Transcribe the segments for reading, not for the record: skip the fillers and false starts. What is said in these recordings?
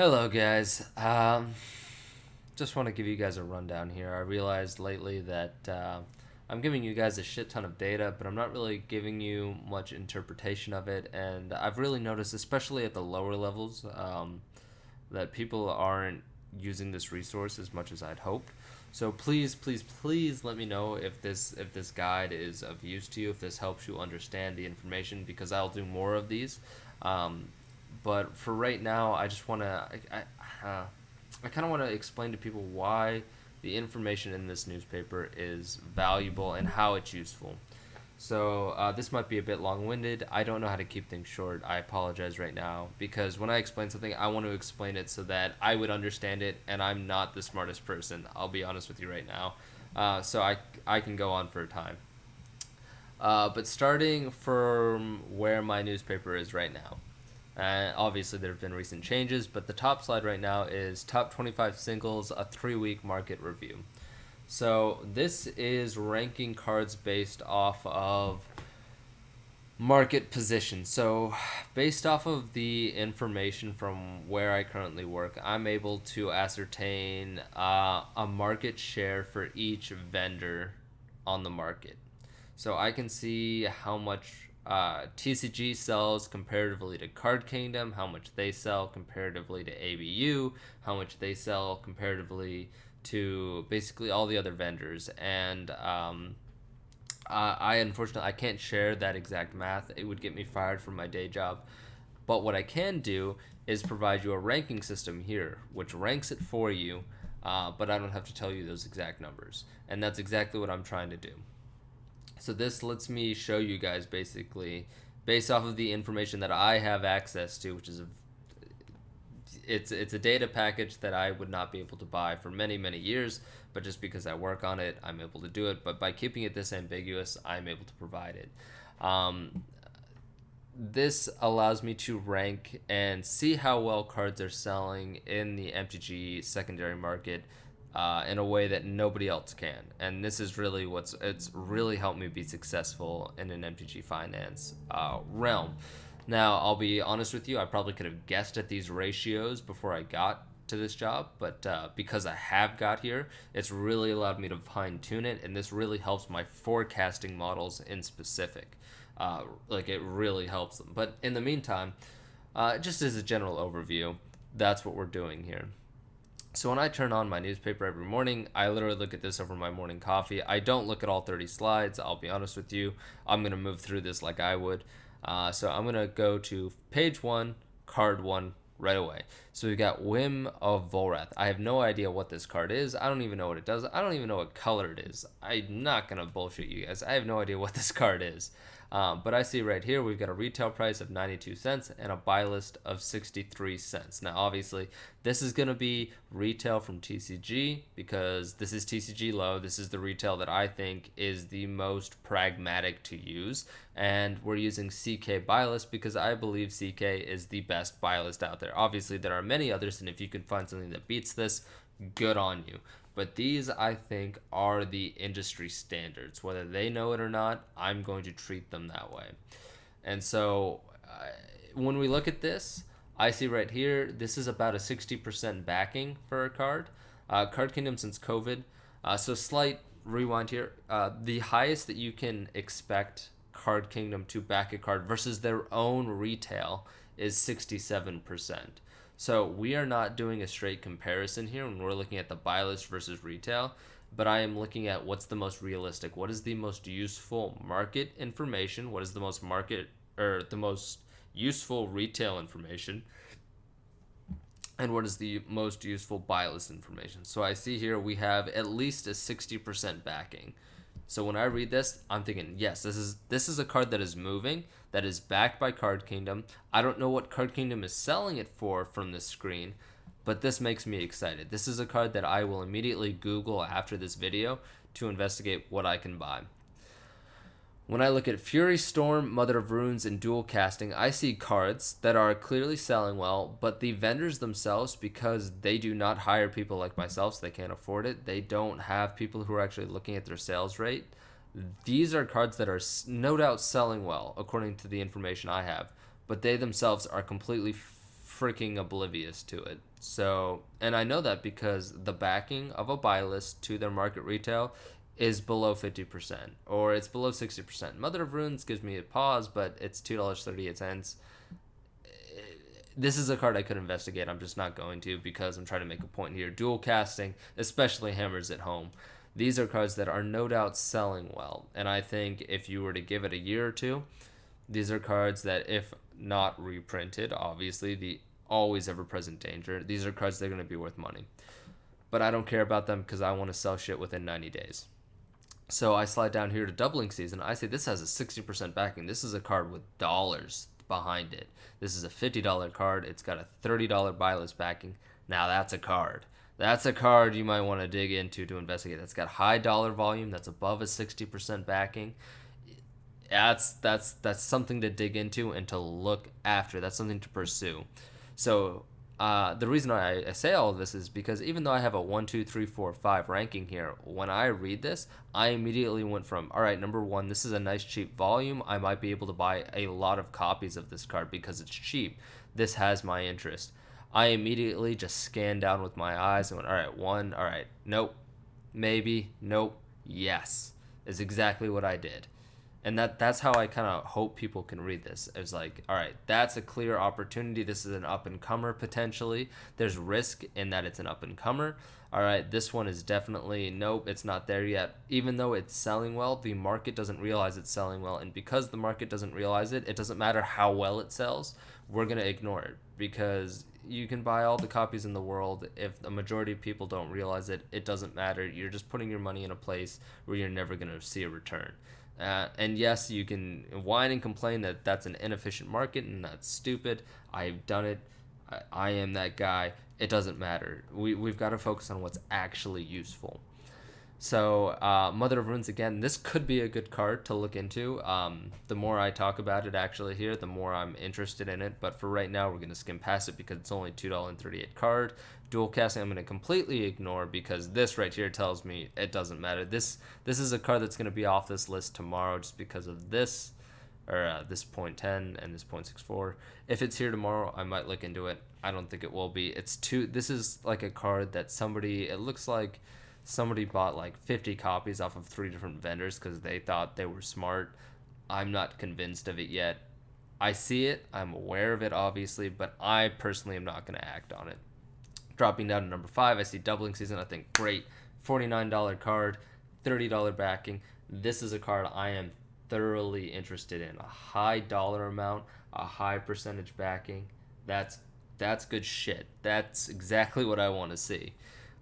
Hello, guys. Just want to give you guys a rundown here. I realized lately that I'm giving you guys a shit ton of data, but I'm not really giving you much interpretation of it. And I've really noticed, especially at the lower levels, that people aren't using this resource as much as I'd hoped. So please, please, please let me know if this guide is of use to you, if this helps you understand the information, because I'll do more of these. Um, but for right now, I just want to I kind of want to explain to people why the information in this newspaper is valuable and how it's useful. So this might be a bit long-winded. I don't know how to keep things short. I apologize right now because when I explain something, I want to explain it so that I would understand it, and I'm not the smartest person. I'll be honest with you right now. So I can go on for a time. But starting from where my newspaper is right now, obviously, there have been recent changes, but the top slide right now is top 25 singles, a 3 week market review. So, this is ranking cards based off of market position. So, based off of the information from where I currently work, I'm able to ascertain a market share for each vendor on the market. So I can see how much TCG sells comparatively to Card Kingdom, how much they sell comparatively to ABU, how much they sell comparatively to basically all the other vendors. And I unfortunately I can't share that exact math. It would get me fired from my day job. But what I can do is provide you a ranking system here, which ranks it for you. But I don't have to tell you those exact numbers, and that's exactly what I'm trying to do. So this lets me show you guys basically based off of the information that I have access to, which is it's a data package that I would not be able to buy for many years, but just because I work on it, I'm able to do it. But by keeping it this ambiguous, I'm able to provide it. This allows me to rank and see how well cards are selling in the MTG secondary market in a way that nobody else can. And this is really it's really helped me be successful in an MTG finance realm. Now, I'll be honest with you, I probably could have guessed at these ratios before I got to this job, but because I have got here, it's really allowed me to fine tune it, and this really helps my forecasting models in specific. Like it really helps them. But in the meantime, just as a general overview, that's what we're doing here. So when I turn on my newspaper every morning, I literally look at this over my morning coffee. I don't look at all 30 slides. I'll be honest with you. I'm going to move through this like I would. So I'm going to go to page one, card one, right away. So we've got Whim of Volrath. I have no idea what this card is. I don't even know what it does. I don't even know what color it is. I'm not going to bullshit you guys. I have no idea what this card is. But I see right here we've got a retail price of 92 cents and a buy list of 63 cents. Now, obviously, this is going to be retail from TCG because this is TCG low. This is the retail that I think is the most pragmatic to use. And we're using CK buy list because I believe CK is the best buy list out there. Obviously, there are many others, and if you can find something that beats this, good on you. But these, I think, are the industry standards. Whether they know it or not, I'm going to treat them that way. And so when we look at this, I see right here, this is about a 60% backing for a card. Card Kingdom since COVID. So slight rewind here. The highest that you can expect Card Kingdom to back a card versus their own retail is 67%. So we are not doing a straight comparison here when we're looking at the buy list versus retail, but I am looking at what's the most realistic, what is the most useful market information, what is the most market or the most useful retail information, and what is the most useful buy list information. So I see here we have at least a 60% backing. So when I read this, I'm thinking, yes, this is a card that is moving, that is backed by Card Kingdom. I don't know what Card Kingdom is selling it for from this screen, but this makes me excited. This is a card that I will immediately Google after this video to investigate what I can buy. When I look at Fury Storm, Mother of Runes, and Dual Casting, I see cards that are clearly selling well, but the vendors themselves, because they do not hire people like myself, so they can't afford it, they don't have people who are actually looking at their sales rate. These are cards that are no doubt selling well, according to the information I have, but they themselves are completely freaking oblivious to it. So, and I know that because the backing of a buy list to their market retail is below 50% or it's below 60%. Mother of Runes gives me a pause, but it's $2.38. This is a card I could investigate. I'm just not going to because I'm trying to make a point here. Dual casting, especially Hammers at Home. These are cards that are no doubt selling well. And I think if you were to give it a year or two, these are cards that, if not reprinted, obviously, the always ever present danger, these are cards that are going to be worth money. But I don't care about them because I want to sell shit within 90 days. So I slide down here to Doubling Season. I say this has a 60% backing. This is a card with dollars behind it. This is a $50 card. It's got a $30 buy list backing. Now that's a card. That's a card you might want to dig into to investigate. That's got high dollar volume. That's above a 60% backing. That's something to dig into and to look after. That's something to pursue. So the reason I say all of this is because even though I have a 1, 2, 3, 4, 5 ranking here, when I read this, I immediately went from, all right, number 1, this is a nice cheap volume. I might be able to buy a lot of copies of this card because it's cheap. This has my interest. I immediately just scanned down with my eyes and went, all right, 1, all right, nope, maybe, nope, yes, is exactly what I did. And that's how I kind of hope people can read this. It's like, all right, that's a clear opportunity. This is an up-and-comer potentially. There's risk in that it's an up-and-comer. All right, this one is definitely, nope, it's not there yet. Even though it's selling well, the market doesn't realize it's selling well. And because the market doesn't realize it, it doesn't matter how well it sells. We're going to ignore it because you can buy all the copies in the world. If the majority of people don't realize it, it doesn't matter. You're just putting your money in a place where you're never going to see a return. And yes, you can whine and complain that that's an inefficient market and that's stupid. I've done it. I am that guy. It doesn't matter. We've got to focus on what's actually useful. So, Mother of Runes, again, this could be a good card to look into. The more I talk about it actually here, the more I'm interested in it. But for right now, we're going to skim past it because it's only $2.38 card. Dual casting, I'm going to completely ignore because this right here tells me it doesn't matter. This is a card that's going to be off this list tomorrow just because of this, or this 0.10 and this 0.64. If it's here tomorrow, I might look into it. I don't think it will be. This is like a card that it looks like somebody bought like 50 copies off of 3 different vendors because they thought they were smart. I'm not convinced of it yet. I see it. I'm aware of it, obviously, but I personally am not going to act on it. Dropping down to number 5, I see Doubling Season. I think, great. $49 card, $30 backing. This is a card I am thoroughly interested in. A high dollar amount, a high percentage backing. That's good shit. That's exactly what I want to see.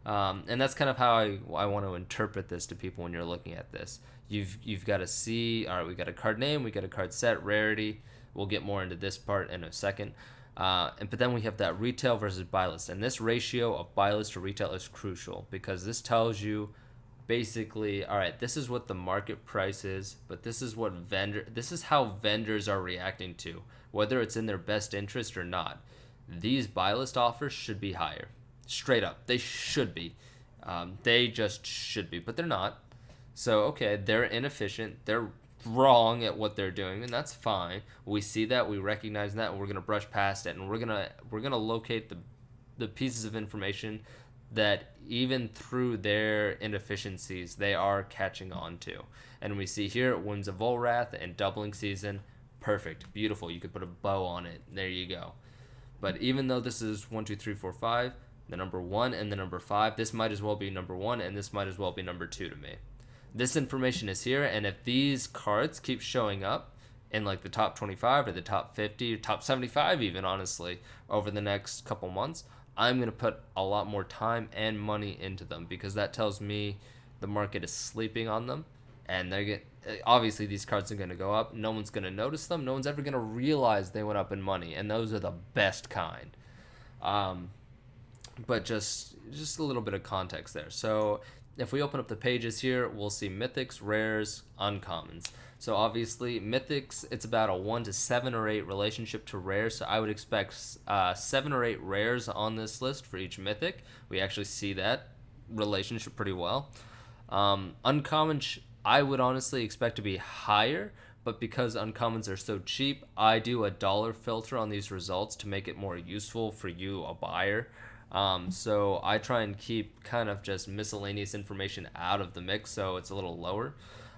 And that's kind of how I want to interpret this to people when you're looking at this. You've got to see, all right, we got a card name, we got a card set, rarity. We'll get more into this part in a second. But then we have that retail versus buy list. And this ratio of buy list to retail is crucial because this tells you basically, all right, this is what the market price is, but this is how vendors are reacting to, whether it's in their best interest or not. These buy list offers should be higher. Straight up. They should be. They just should be, but they're not. So, okay, they're inefficient. They're wrong at what they're doing, and that's fine. We see that, we recognize that, and we're gonna brush past it, and we're gonna locate the pieces of information that even through their inefficiencies they are catching on to. And we see here Winds of Volrath and Doubling Season. Perfect, beautiful. You could put a bow on it. There you go. But even though this is 1, 2, 3, 4, 5, the number 1 and the number 5, this might as well be number 1 and this might as well be number 2 to me. This information is here, and if these cards keep showing up in like the top 25 or the top 50 or top 75 even, honestly, over the next couple months, I'm going to put a lot more time and money into them because that tells me the market is sleeping on them, and obviously these cards are going to go up. No one's going to notice them. No one's ever going to realize they went up in money, and those are the best kind. But just a little bit of context there. So if we open up the pages here, we'll see mythics, rares, uncommons. So obviously mythics, it's about a 1 to 7 or 8 relationship to rares. So I would expect 7 or 8 rares on this list for each mythic. We actually see that relationship pretty well. Uncommon, I would honestly expect to be higher, but because uncommons are so cheap, I do a dollar filter on these results to make it more useful for you, a buyer. So I try and keep kind of just miscellaneous information out of the mix so it's a little lower.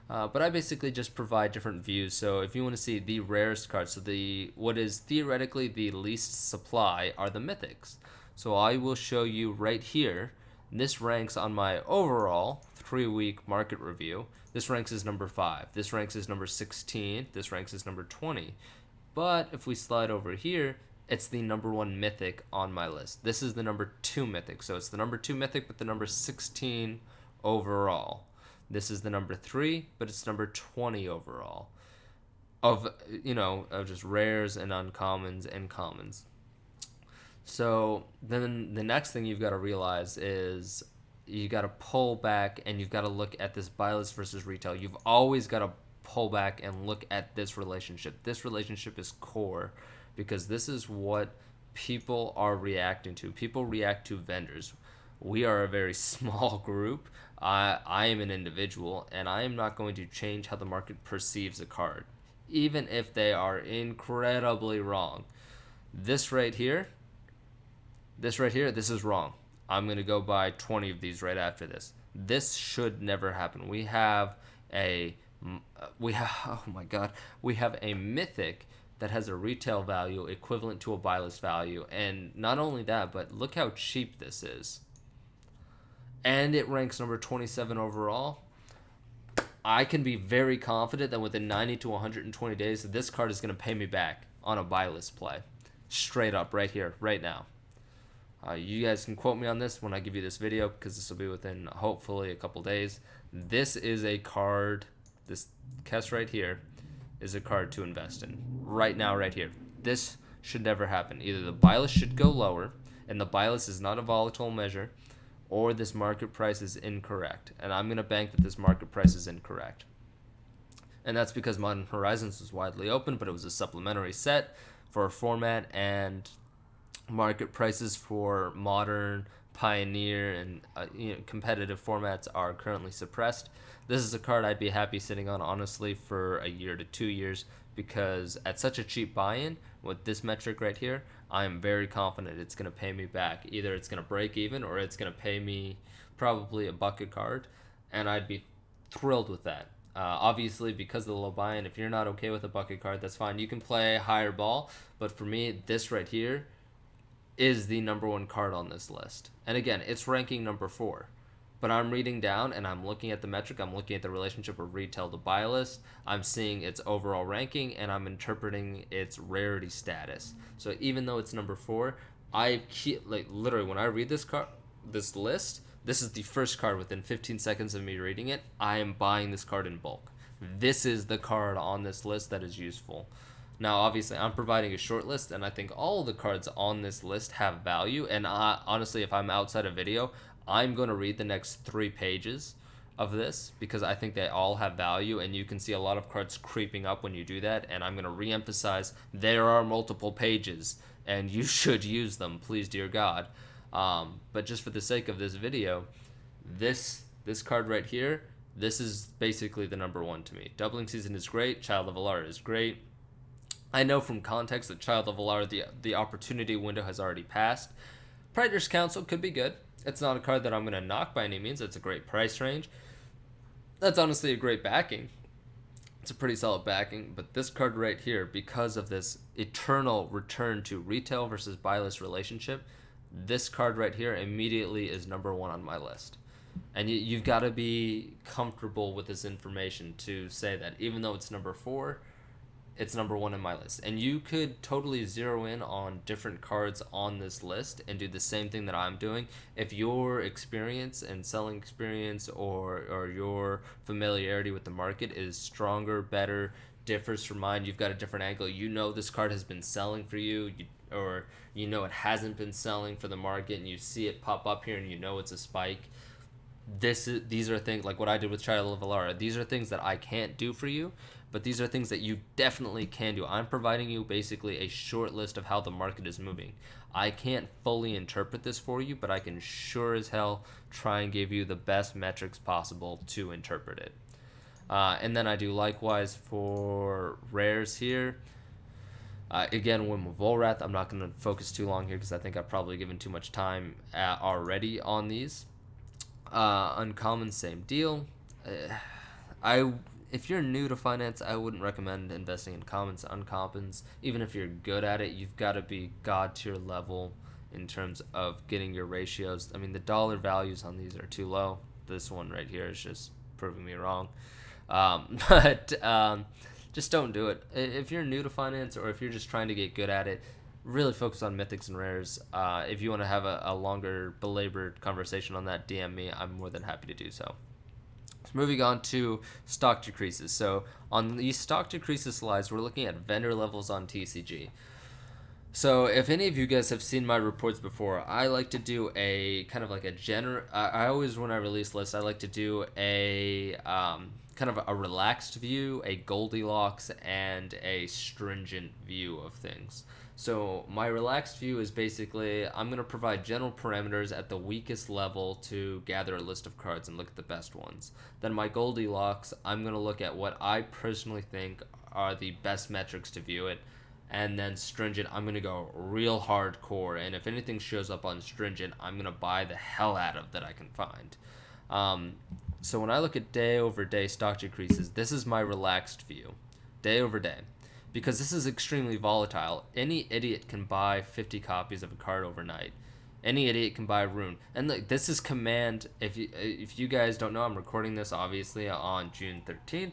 But I basically just provide different views. So if you want to see the rarest cards, so the what is theoretically the least supply are the mythics. So I will show you right here. This ranks on my overall 3-week market review. This ranks as number 5. This ranks as number 16. This ranks as number 20. But if we slide over here, it's the number 1 mythic on my list. This is the number 2 mythic. So it's the number 2 mythic, but the number 16 overall. This is the number 3, but it's number 20 overall. Of just rares and uncommons and commons. So then the next thing you've got to realize is you got to pull back and you've got to look at this buy list versus retail. You've always got to pull back and look at this relationship. This relationship is core because this is what people are reacting to. People react to vendors. We are a very small group. I am an individual, and I am not going to change how the market perceives a card, even if they are incredibly wrong. This right here, this is wrong. I'm going to go buy 20 of these right after this. This should never happen. We have a mythic that has a retail value equivalent to a buy list value. And not only that, but look how cheap this is. And it ranks number 27 overall. I can be very confident that within 90 to 120 days, this card is going to pay me back on a buy list play. Straight up, right here, right now. You guys can quote me on this when I give you this video because this will be within hopefully a couple days. This is a card, this Kess right here is a card to invest in. Right now, right here. This should never happen. Either the buy list should go lower, and the buy list is not a volatile measure, or this market price is incorrect. And I'm going to bank that this market price is incorrect. And that's because Modern Horizons was widely open, but it was a supplementary set for a format, and market prices for Modern, Pioneer, and competitive formats are currently suppressed. This is a card I'd be happy sitting on, honestly, for a year to 2 years, because at such a cheap buy-in, with this metric right here, I am very confident it's going to pay me back. Either it's going to break even, or it's going to pay me probably a bucket card, and I'd be thrilled with that. Obviously, because of the low buy-in, if you're not okay with a bucket card, that's fine. You can play higher ball, but for me, this right here is the number 1 card on this list. And again, it's ranking number 4. But I'm reading down and I'm looking at the metric. I'm looking at the relationship of retail to buy list. I'm seeing its overall ranking, and I'm interpreting its rarity status. So even though it's number 4, I keep, literally, when I read this list, this is the first card within 15 seconds of me reading it. I am buying this card in bulk. This is the card on this list that is useful. Now, obviously, I'm providing a short list, and I think all of the cards on this list have value. And honestly, if I'm outside a video, I'm going to read the next 3 pages of this because I think they all have value, and you can see a lot of cards creeping up when you do that. And I'm going to reemphasize there are multiple pages, and you should use them, please, dear God. But just for the sake of this video, this card right here, this is basically the number 1 to me. Doubling Season is great. Child of Alara is great. I know from context that Child of Alara, the opportunity window has already passed. Praetor's Council could be good. It's not a card that I'm going to knock by any means. It's a great price range. That's honestly a great backing. It's a pretty solid backing. But this card right here, because of this eternal return to retail versus buy list relationship, this card right here immediately is number 1 on my list. And you've got to be comfortable with this information to say that even though it's number 4, it's number 1 in my list. And you could totally zero in on different cards on this list and do the same thing that I'm doing. If your experience and selling experience or your familiarity with the market is stronger, better, differs from mine, you've got a different angle, you know this card has been selling for you, or you know it hasn't been selling for the market, and you see it pop up here and you know it's a spike. These are things like what I did with Child of Alara. These are things that I can't do for you, but these are things that you definitely can do. I'm providing you basically a short list of how the market is moving. I can't fully interpret this for you, but I can sure as hell try and give you the best metrics possible to interpret it. And then I do likewise for rares here. Again, with Volrath, I'm not going to focus too long here because I think I've probably given too much time already on these. Uncommon, same deal. I If you're new to finance, I wouldn't recommend investing in commons, uncommons. Even if you're good at it, you've got to be god tier level in terms of getting your ratios. I mean, the dollar values on these are too low. This one right here is just proving me wrong. But just don't do it. If you're new to finance or if you're just trying to get good at it, really focus on mythics and rares. If you want to have a longer, belabored conversation on that, DM me. I'm more than happy to do so. So moving on to stock decreases. So on these stock decreases slides, we're looking at vendor levels on TCG. So if any of you guys have seen my reports before, I like to do a kind of like a I always, when I release lists, I like to do a kind of a relaxed view, a Goldilocks, and a stringent view of things. So my relaxed view is basically I'm going to provide general parameters at the weakest level to gather a list of cards and look at the best ones. Then my Goldilocks, I'm going to look at what I personally think are the best metrics to view it. And then stringent, I'm going to go real hardcore. And if anything shows up on stringent, I'm going to buy the hell out of that I can find. So when I look at day over day stock decreases, this is my relaxed view. Day over day. Because this is extremely volatile. Any idiot can buy 50 copies of a card overnight. Any idiot can buy a rune. And look, this is command. If you guys don't know, I'm recording this obviously on June 13th.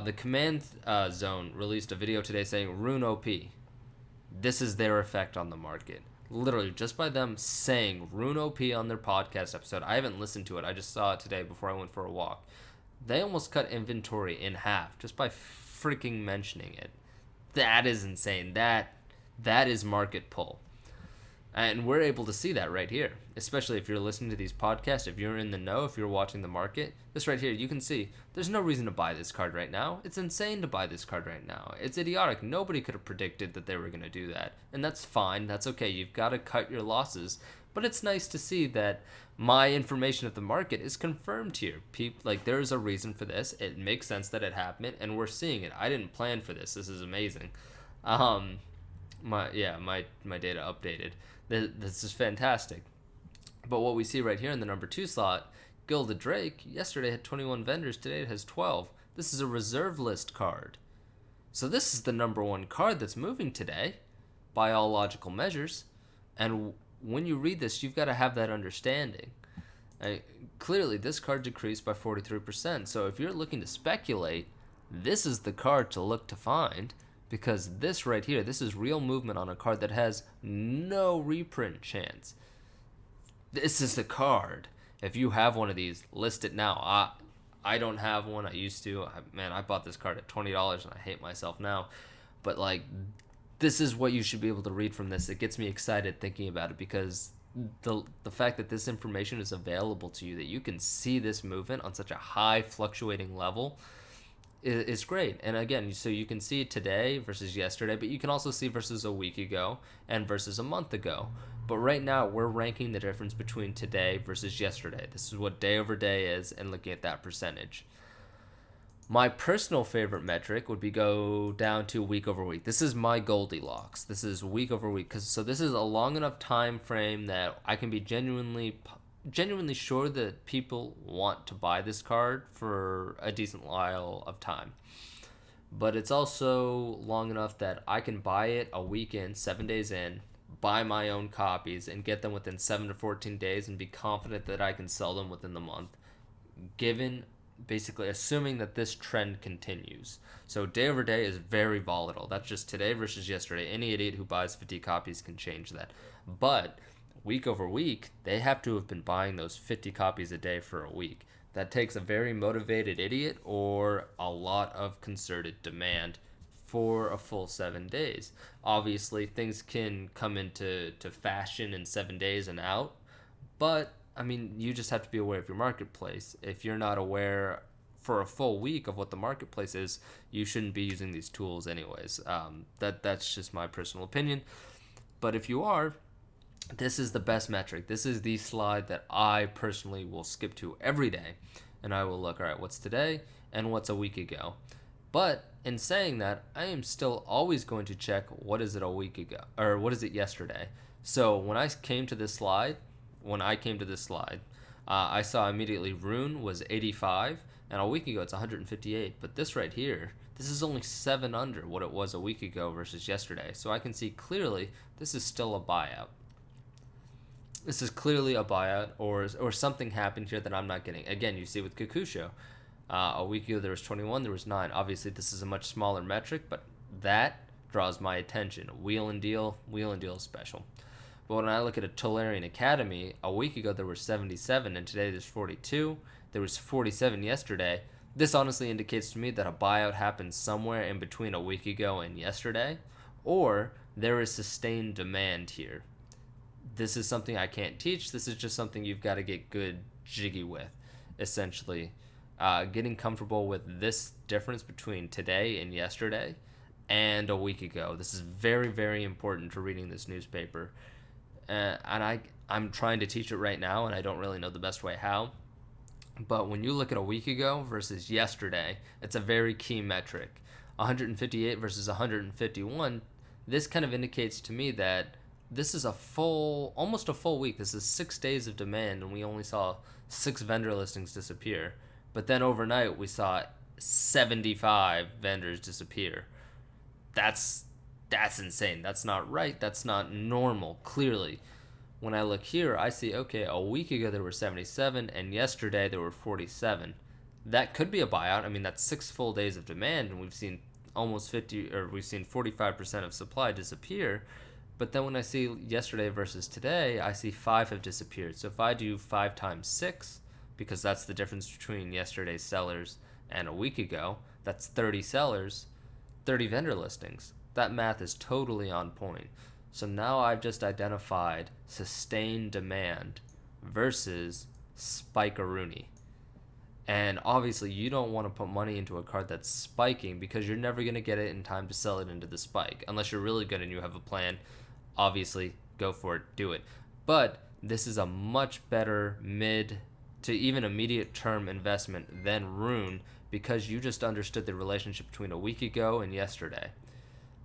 The command zone released a video today saying Rune OP. This is their effect on the market. Literally, just by them saying Rune OP on their podcast episode. I haven't listened to it. I just saw it today before I went for a walk. They almost cut inventory in half just by freaking mentioning it. That is insane. That is market pull. And we're able to see that right here, especially if you're listening to these podcasts, if you're in the know, if you're watching the market. This right here, you can see there's no reason to buy this card right now. It's insane to buy this card right now. It's idiotic. Nobody could have predicted that they were going to do that. And that's fine. That's okay. You've got to cut your losses. But it's nice to see that my information of the market is confirmed here. There's a reason for this. It makes sense that it happened, and we're seeing it. I didn't plan for this. This is amazing. My data updated. This is fantastic. But what we see right here in the number 2 slot, Gilded Drake, yesterday had 21 vendors, today it has 12. This is a reserve list card. So this is the number 1 card that's moving today, by all logical measures. And when you read this, you've got to have that understanding. Clearly, this card decreased by 43%. So if you're looking to speculate, this is the card to look to find. Because this right here, this is real movement on a card that has no reprint chance. This is the card. If you have one of these, list it now. I don't have one. I used to. I bought this card at $20 and I hate myself now. But this is what you should be able to read from this. It gets me excited thinking about it because the fact that this information is available to you, that you can see this movement on such a high fluctuating level, is great. And again, so you can see today versus yesterday, but you can also see versus a week ago and versus a month ago. But right now, we're ranking the difference between today versus yesterday. This is what day over day is and looking at that percentage. My personal favorite metric would be go down to week over week. This is my Goldilocks. This is week over week. So this is a long enough time frame that I can be genuinely sure that people want to buy this card for a decent while of time. But it's also long enough that I can buy it a week in, 7 days in, buy my own copies, and get them within 7 to 14 days and be confident that I can sell them within the month, basically assuming that this trend continues. So day over day is very volatile. That's just today versus yesterday. Any idiot who buys 50 copies can change that. But week over week, they have to have been buying those 50 copies a day for a week. That takes a very motivated idiot or a lot of concerted demand for a full 7 days. Obviously, things can come into fashion in 7 days and out, but you just have to be aware of your marketplace. If you're not aware for a full week of what the marketplace is, you shouldn't be using these tools anyways. That's just my personal opinion. But if you are, this is the best metric. This is the slide that I personally will skip to every day. And I will look, all right, what's today? and what's a week ago. But in saying that, I am still always going to check what is it a week ago or what is it yesterday. So when I came to this slide, I saw immediately Rune was 85, and a week ago it's 158. But this right here, this is only 7 under what it was a week ago versus yesterday. So I can see clearly this is still a buyout. This is clearly a buyout, or something happened here that I'm not getting. Again, you see with Kakusho, a week ago there was 21, there was 9. Obviously, this is a much smaller metric, but that draws my attention. Wheel and deal is special. But when I look at a Tolarian Academy, a week ago there were 77, and today there's 42. There was 47 yesterday. This honestly indicates to me that a buyout happened somewhere in between a week ago and yesterday, or there is sustained demand here. This is something I can't teach. This is just something you've got to get good jiggy with, essentially. Getting comfortable with this difference between today and yesterday and a week ago. This is very, very important to reading this newspaper. And I'm trying to teach it right now, and I don't really know the best way how. But when you look at a week ago versus yesterday, it's a very key metric. 158 versus 151, this kind of indicates to me that this is almost a full week. This is 6 days of demand, and we only saw 6 vendor listings disappear. But then overnight, we saw 75 vendors disappear. That's insane. That's not right. That's not normal, clearly. When I look here, I see, okay, a week ago there were 77, and yesterday there were 47. That could be a buyout. I mean, that's 6 full days of demand, and we've seen we've seen 45% of supply disappear. But then when I see yesterday versus today, I see 5 have disappeared. So if I do 5 times 6, because that's the difference between yesterday's sellers and a week ago, that's 30 sellers, 30 vendor listings. That math is totally on point. So now I've just identified sustained demand versus Spikeroonie. And obviously you don't want to put money into a card that's spiking because you're never going to get it in time to sell it into the spike. Unless you're really good and you have a plan, obviously go for it, do it. But this is a much better mid to even immediate term investment than Rune because you just understood the relationship between a week ago and yesterday.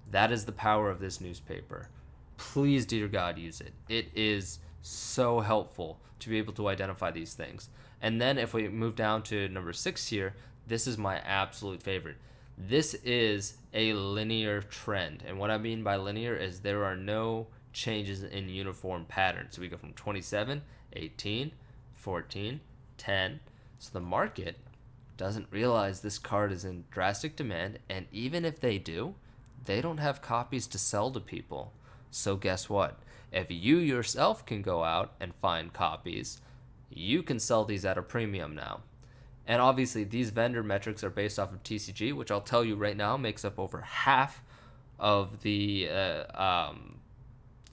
That is the power of this newspaper. Please, dear God, use it. It is so helpful to be able to identify these things. And then if we move down to number 6 here, this is my absolute favorite. This is a linear trend. And what I mean by linear is there are no changes in uniform patterns. So we go from 27, 18, 14, 10. So the market doesn't realize this card is in drastic demand. And even if they do, they don't have copies to sell to people. So guess what? If you yourself can go out and find copies, you can sell these at a premium now. And obviously these vendor metrics are based off of TCG, which I'll tell you right now makes up over half of the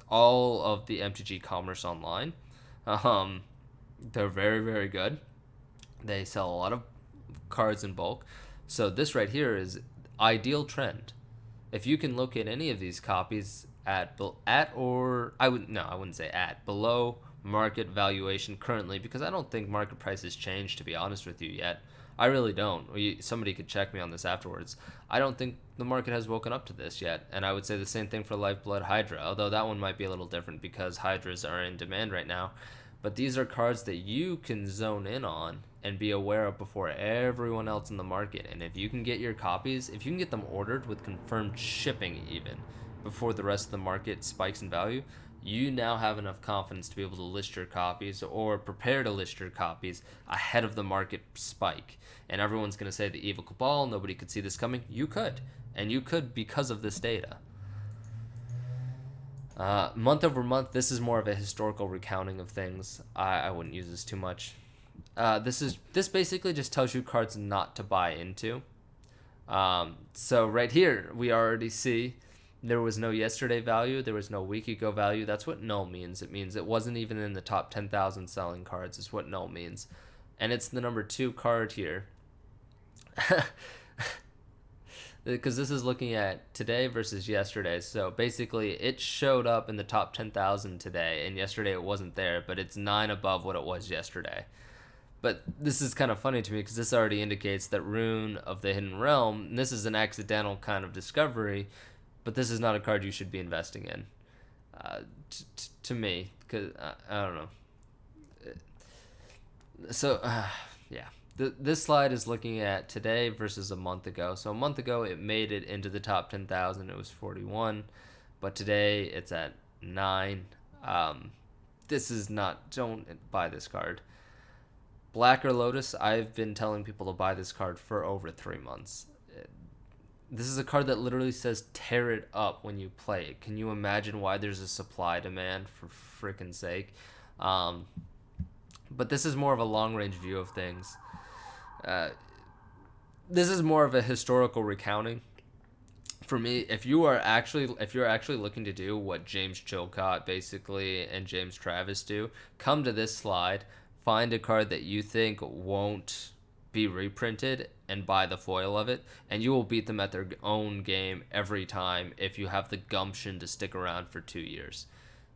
all of the MTG commerce online. They're very, very good. They sell a lot of cards in bulk. So this right here is ideal trend. If you can locate any of these copies below market valuation currently, because I don't think market price has changed, to be honest with you, yet. I really don't. Somebody could check me on this afterwards. I don't think the market has woken up to this yet, and I would say the same thing for Lifeblood Hydra, although that one might be a little different because Hydras are in demand right now. But these are cards that you can zone in on and be aware of before everyone else in the market. And if you can get your copies, if you can get them ordered with confirmed shipping even before the rest of the market spikes in value, you now have enough confidence to be able to list your copies or prepare to list your copies ahead of the market spike. And everyone's going to say the evil cabal, nobody could see this coming. You could. And you could because of this data. Month over month, this is more of a historical recounting of things. I wouldn't use this too much. This basically just tells you cards not to buy into. So right here, we already see there was no yesterday value. There was no week ago value. That's what null means. It means it wasn't even in the top 10,000 selling cards is what null means. And it's the number 2 card here. Because this is looking at today versus yesterday. So basically it showed up in the top 10,000 today, and yesterday it wasn't there, but it's 9 above what it was yesterday. But this is kind of funny to me because this already indicates that Rune of the Hidden Realm, and this is an accidental kind of discovery, but this is not a card you should be investing in. To me, because I don't know. So, yeah. This slide is looking at today versus a month ago. So a month ago, it made it into the top 10,000. It was 41. But today, it's at 9. This is not... Don't buy this card. Blacker Lotus, I've been telling people to buy this card for over 3 months. This is a card that literally says tear it up when you play it. Can you imagine why there's a supply demand, for frickin' sake? But this is more of a long-range view of things. This is more of a historical recounting. For me, if you're actually looking to do what James Chilcott basically and James Travis do, come to this slide, find a card that you think won't be reprinted and buy the foil of it, and you will beat them at their own game every time if you have the gumption to stick around for 2 years.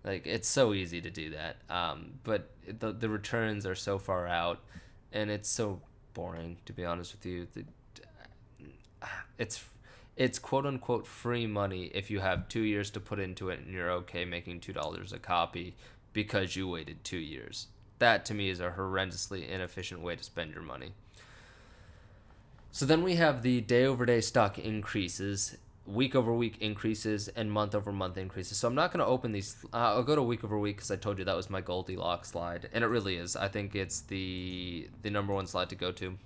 Like, it's so easy to do that. But the returns are so far out, and it's so boring, to be honest with you. It's quote unquote free money if you have 2 years to put into it and you're okay making $2 a copy because you waited 2 years. That to me is a horrendously inefficient way to spend your money. So then we have the day over day stock increases, week over week increases, and month over month increases. So I'm not going to open these. I'll go to week over week because I told you that was my Goldilocks slide, and it really is. I think it's the number one slide to go to.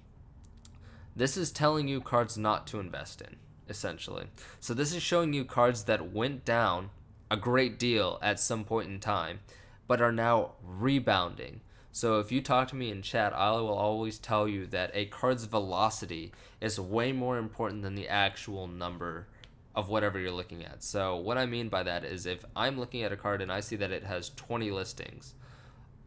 This is telling you cards not to invest in, essentially. So this is showing you cards that went down a great deal at some point in time, but are now rebounding. So if you talk to me in chat, I will always tell you that a card's velocity is way more important than the actual number of whatever you're looking at. So what I mean by that is if I'm looking at a card and I see that it has 20 listings,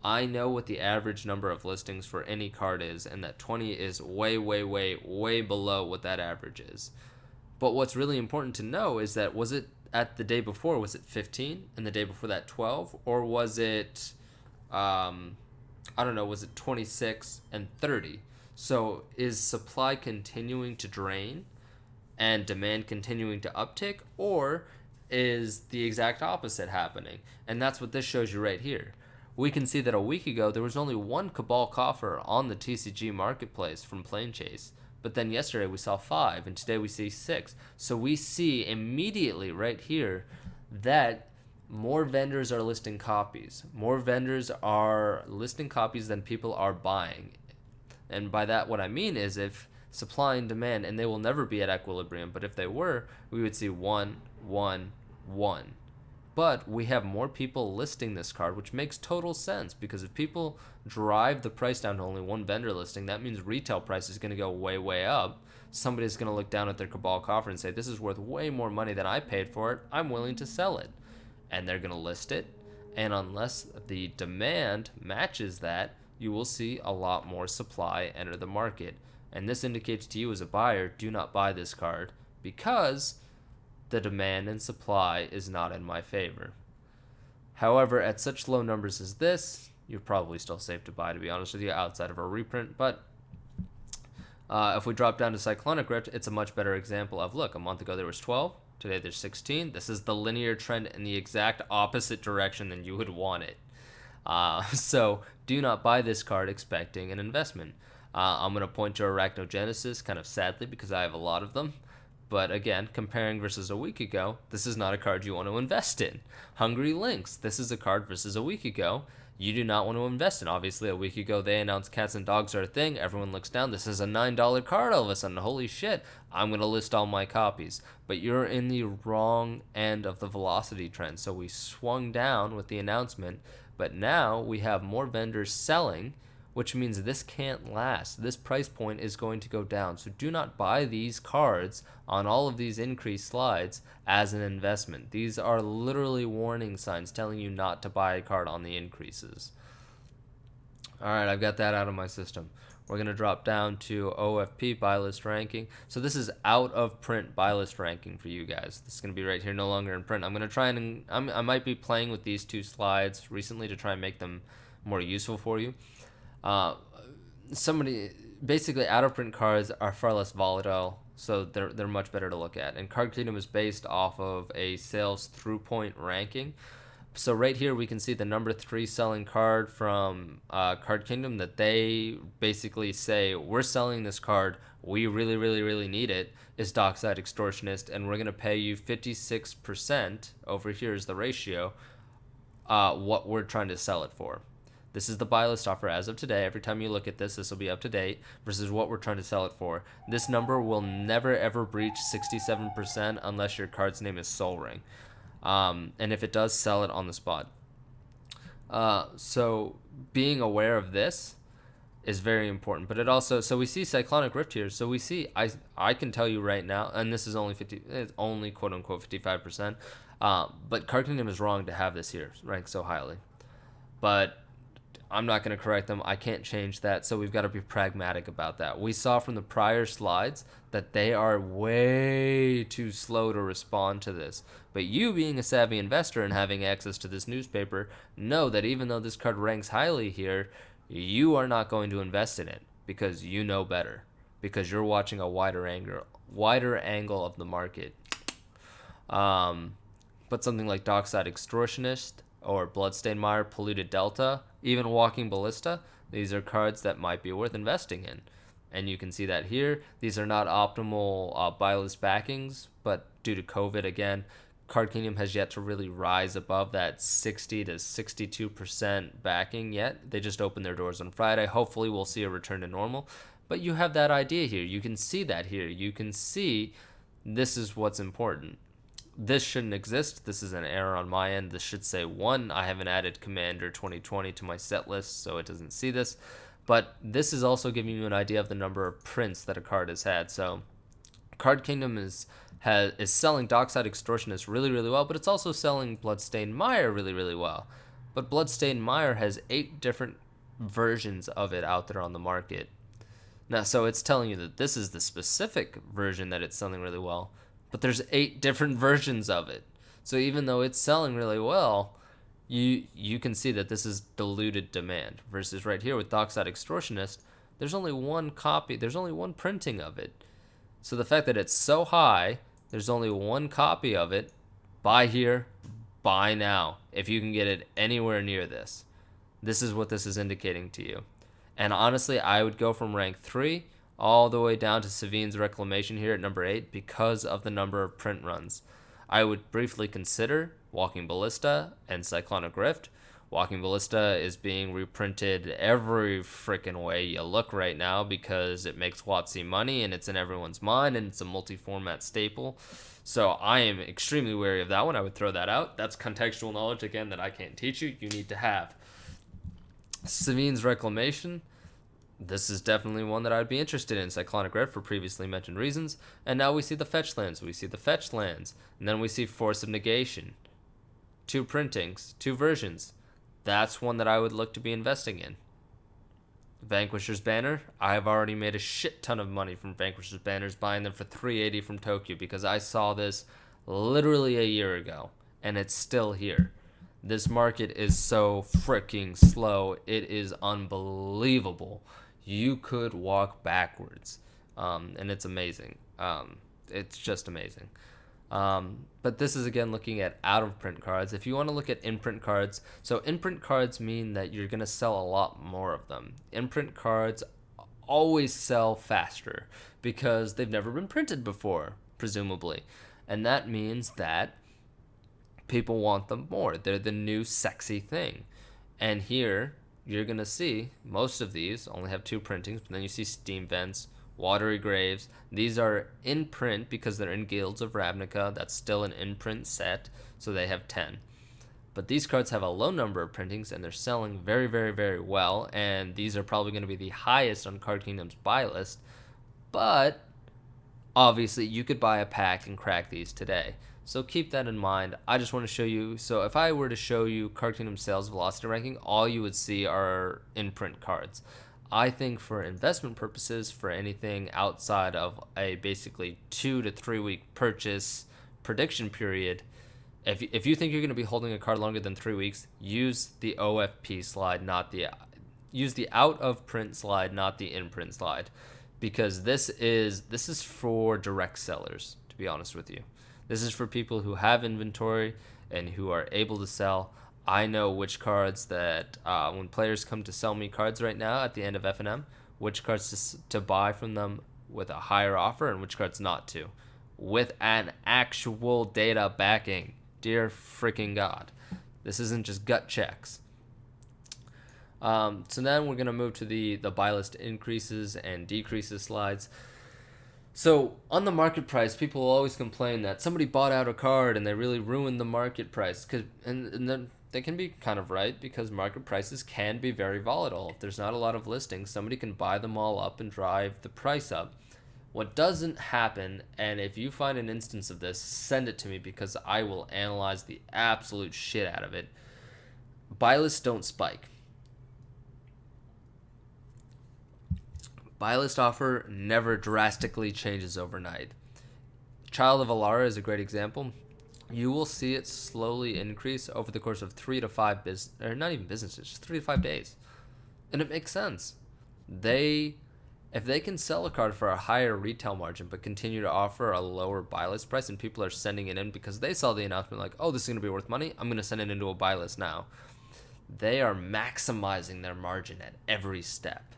I know what the average number of listings for any card is, and that 20 is way, way, way, way below what that average is. But what's really important to know is that was it at the day before, was it 15, and the day before that 12, or was it I don't know, was it 26 and 30? So is supply continuing to drain and demand continuing to uptick, or is the exact opposite happening? And that's what this shows you right here. We can see that a week ago there was only one Cabal coffer on the TCG marketplace from Planechase, but then yesterday we saw 5 and today we see 6. So we see immediately right here that more vendors are listing copies. More vendors are listing copies than people are buying. And by that, what I mean is if supply and demand, and they will never be at equilibrium, but if they were, we would see 1, 1, 1. But we have more people listing this card, which makes total sense because if people drive the price down to only one vendor listing, that means retail price is going to go way, way up. Somebody's going to look down at their Cabal coffer and say, this is worth way more money than I paid for it. I'm willing to sell it. And they're going to list it. And unless the demand matches that, you will see a lot more supply enter the market. And this indicates to you as a buyer, do not buy this card because the demand and supply is not in my favor. However, at such low numbers as this, you're probably still safe to buy, to be honest with you, outside of a reprint. But if we drop down to Cyclonic Rift, it's a much better example of, look, a month ago there was 12. Today there's 16. This is the linear trend in the exact opposite direction than you would want it. So do not buy this card expecting an investment. I'm going to point to Arachnogenesis, kind of sadly, because I have a lot of them. But again, comparing versus a week ago, this is not a card you want to invest in. Hungry Lynx, this is a card versus a week ago you do not want to invest in. Obviously, a week ago, they announced cats and dogs are a thing. Everyone looks down. This is a $9 card all of a sudden. Holy shit. I'm going to list all my copies. But you're in the wrong end of the velocity trend. So we swung down with the announcement. But now we have more vendors selling, which means this can't last. This price point is going to go down. So do not buy these cards on all of these increased slides as an investment. These are literally warning signs telling you not to buy a card on the increases. All right, I've got that out of my system. We're going to drop down to OFP buy list ranking. So this is out of print buy list ranking for you guys. This is going to be right here, no longer in print. I'm going to try and I might be playing with these two slides recently to try and make them more useful for you. somebody basically out of print cards are far less volatile, so they're much better to look at. And Card Kingdom is based off of a sales through point ranking. So right here we can see the number 3 selling card from Card Kingdom that they basically say, we're selling this card, we really really really need it, is Dockside Extortionist, and we're going to pay you 56%, over here is the ratio, what we're trying to sell it for. This is the buy list offer as of today. Every time you look at this, this will be up to date versus what we're trying to sell it for. This number will never ever breach 67% unless your card's name is Sol Ring. And if it does, sell it on the spot. So being aware of this is very important. But it also, so we see Cyclonic Rift here. So we see, I can tell you right now, and this is only it's only quote unquote 55%. But Card Kingdom is wrong to have this here ranked so highly. But I'm not going to correct them. I can't change that. So we've got to be pragmatic about that. We saw from the prior slides that they are way too slow to respond to this. But you, being a savvy investor and having access to this newspaper, know that even though this card ranks highly here, you are not going to invest in it because you know better, because you're watching a wider angle of the market. But something like Dockside Extortionist or Bloodstained Mire, Polluted Delta, even Walking Ballista, these are cards that might be worth investing in. And you can see that here. These are not optimal buy list backings, but due to COVID, again, Card Kingdom has yet to really rise above that 60 to 62% backing yet. They just opened their doors on Friday. Hopefully we'll see a return to normal. But you have that idea here. You can see that here. You can see this is what's important. This shouldn't exist. This is an error on my end. This should say 1. I haven't added Commander 2020 to my set list, so it doesn't see this. But this is also giving you an idea of the number of prints that a card has had. So Card Kingdom is selling Dockside Extortionist really, really well, but it's also selling Bloodstained Mire really, really well. But Bloodstained Mire has 8 different versions of it out there on the market. Now, so it's telling you that this is the specific version that it's selling really well, but there's 8 different versions of it. So even though it's selling really well, you can see that this is diluted demand. Versus right here with Dockside Extortionist, there's only one copy, there's only one printing of it. So the fact that it's so high, there's only one copy of it, buy here, buy now, if you can get it anywhere near this. This is what this is indicating to you. And honestly, I would go from rank 3 all the way down to Sevinne's Reclamation here at number 8 because of the number of print runs. I would briefly consider Walking Ballista and Cyclonic Rift. Walking Ballista is being reprinted every freaking way you look right now because it makes WotC money and it's in everyone's mind and it's a multi-format staple. So I am extremely wary of that one. I would throw that out. That's contextual knowledge, again, that I can't teach you. You need to have. Sevinne's Reclamation. This is definitely one that I'd be interested in. Cyclonic Rift for previously mentioned reasons. And now we see the fetch lands. We see the fetch lands. And then we see Force of Negation. 2 printings, 2 versions. That's one that I would look to be investing in. Vanquisher's Banner. I have already made a shit ton of money from Vanquisher's Banners, buying them for $380 from Tokyo because I saw this literally a year ago. And it's still here. This market is so freaking slow. It is unbelievable. You could walk backwards. And it's amazing. It's just amazing. But this is, again, looking at out-of-print cards. If you want to look at in-print cards, so in-print cards mean that you're going to sell a lot more of them. In-print cards always sell faster because they've never been printed before, presumably. And that means that people want them more. They're the new sexy thing. And here, you're going to see most of these only have 2 printings, but then you see Steam Vents, Watery Graves. These are in print because they're in Guilds of Ravnica. That's still an in-print set, so they have 10. But these cards have a low number of printings, and they're selling very, very, very well, and these are probably going to be the highest on Card Kingdom's buy list. But obviously, you could buy a pack and crack these today. So keep that in mind. I just want to show you, so if I were to show you Card Kingdom sales velocity ranking, all you would see are in-print cards. I think for investment purposes, for anything outside of a basically 2 to 3 week purchase prediction period, if you think you're going to be holding a card longer than 3 weeks, use the OFP slide, not the use the out of print slide, not the in print slide, because this is for direct sellers. To be honest with you, this is for people who have inventory and who are able to sell. I know which cards that when players come to sell me cards right now at the end of FNM, which cards to buy from them with a higher offer and which cards not to, with an actual data backing. Dear freaking God, this isn't just gut checks. So then we're gonna move to the buy list increases and decreases slides. So on the market price, people will always complain that somebody bought out a card and they really ruined the market price. And then they can be kind of right, because market prices can be very volatile. If there's not a lot of listings, somebody can buy them all up and drive the price up. What doesn't happen, and if you find an instance of this, send it to me because I will analyze the absolute shit out of it. Buy lists don't spike. Buy list offer never drastically changes overnight. Child of Alara is a great example. You will see it slowly increase over the course of 3 to 5 business, or not even businesses, just 3 to 5 days. And it makes sense. If they can sell a card for a higher retail margin but continue to offer a lower buy list price, and people are sending it in because they saw the announcement like, oh, this is going to be worth money, I'm going to send it into a buy list now. They are maximizing their margin at every step,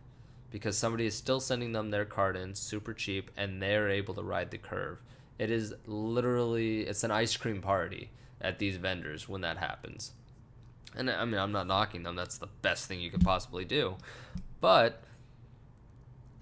because somebody is still sending them their card in super cheap and they're able to ride the curve. It is literally, it's an ice cream party at these vendors when that happens. And I mean, I'm not knocking them. That's the best thing you could possibly do. But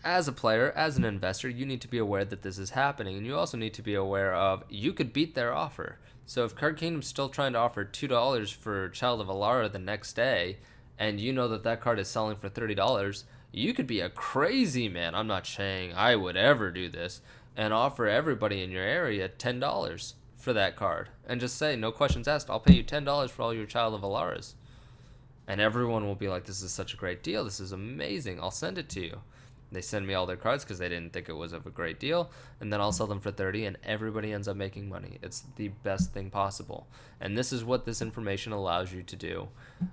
as a player, as an investor, you need to be aware that this is happening. And you also need to be aware of, you could beat their offer. So if Card Kingdom's still trying to offer $2 for Child of Alara the next day, and you know that that card is selling for $30, you could be a crazy man. I'm not saying I would ever do this, and offer everybody in your area $10 for that card, and just say, no questions asked, I'll pay you $10 for all your Child of Alaras. And everyone will be like, this is such a great deal. This is amazing. I'll send it to you. They send me all their cards because they didn't think it was of a great deal, and then I'll sell them for 30, and everybody ends up making money. It's the best thing possible, and this is what this information allows you to do,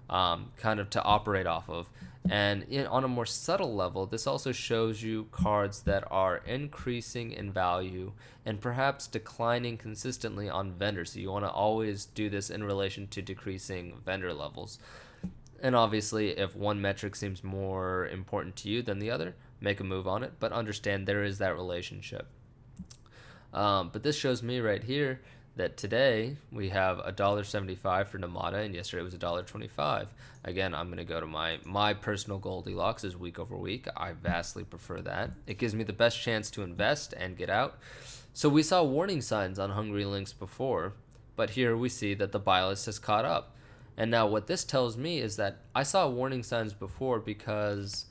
kind of to operate off of. And on a more subtle level, this also shows you cards that are increasing in value and perhaps declining consistently on vendors. So you want to always do this in relation to decreasing vendor levels. And obviously, if one metric seems more important to you than the other, make a move on it, but understand there is that relationship. But this shows me right here that today we have $1.75 for Namada, and yesterday was $1.25. Again, I'm going to go to my personal Goldilocks is week over week. I vastly prefer that. It gives me the best chance to invest and get out. So we saw warning signs on Hungry Links before, but here we see that the buy list has caught up. And now what this tells me is that I saw warning signs before because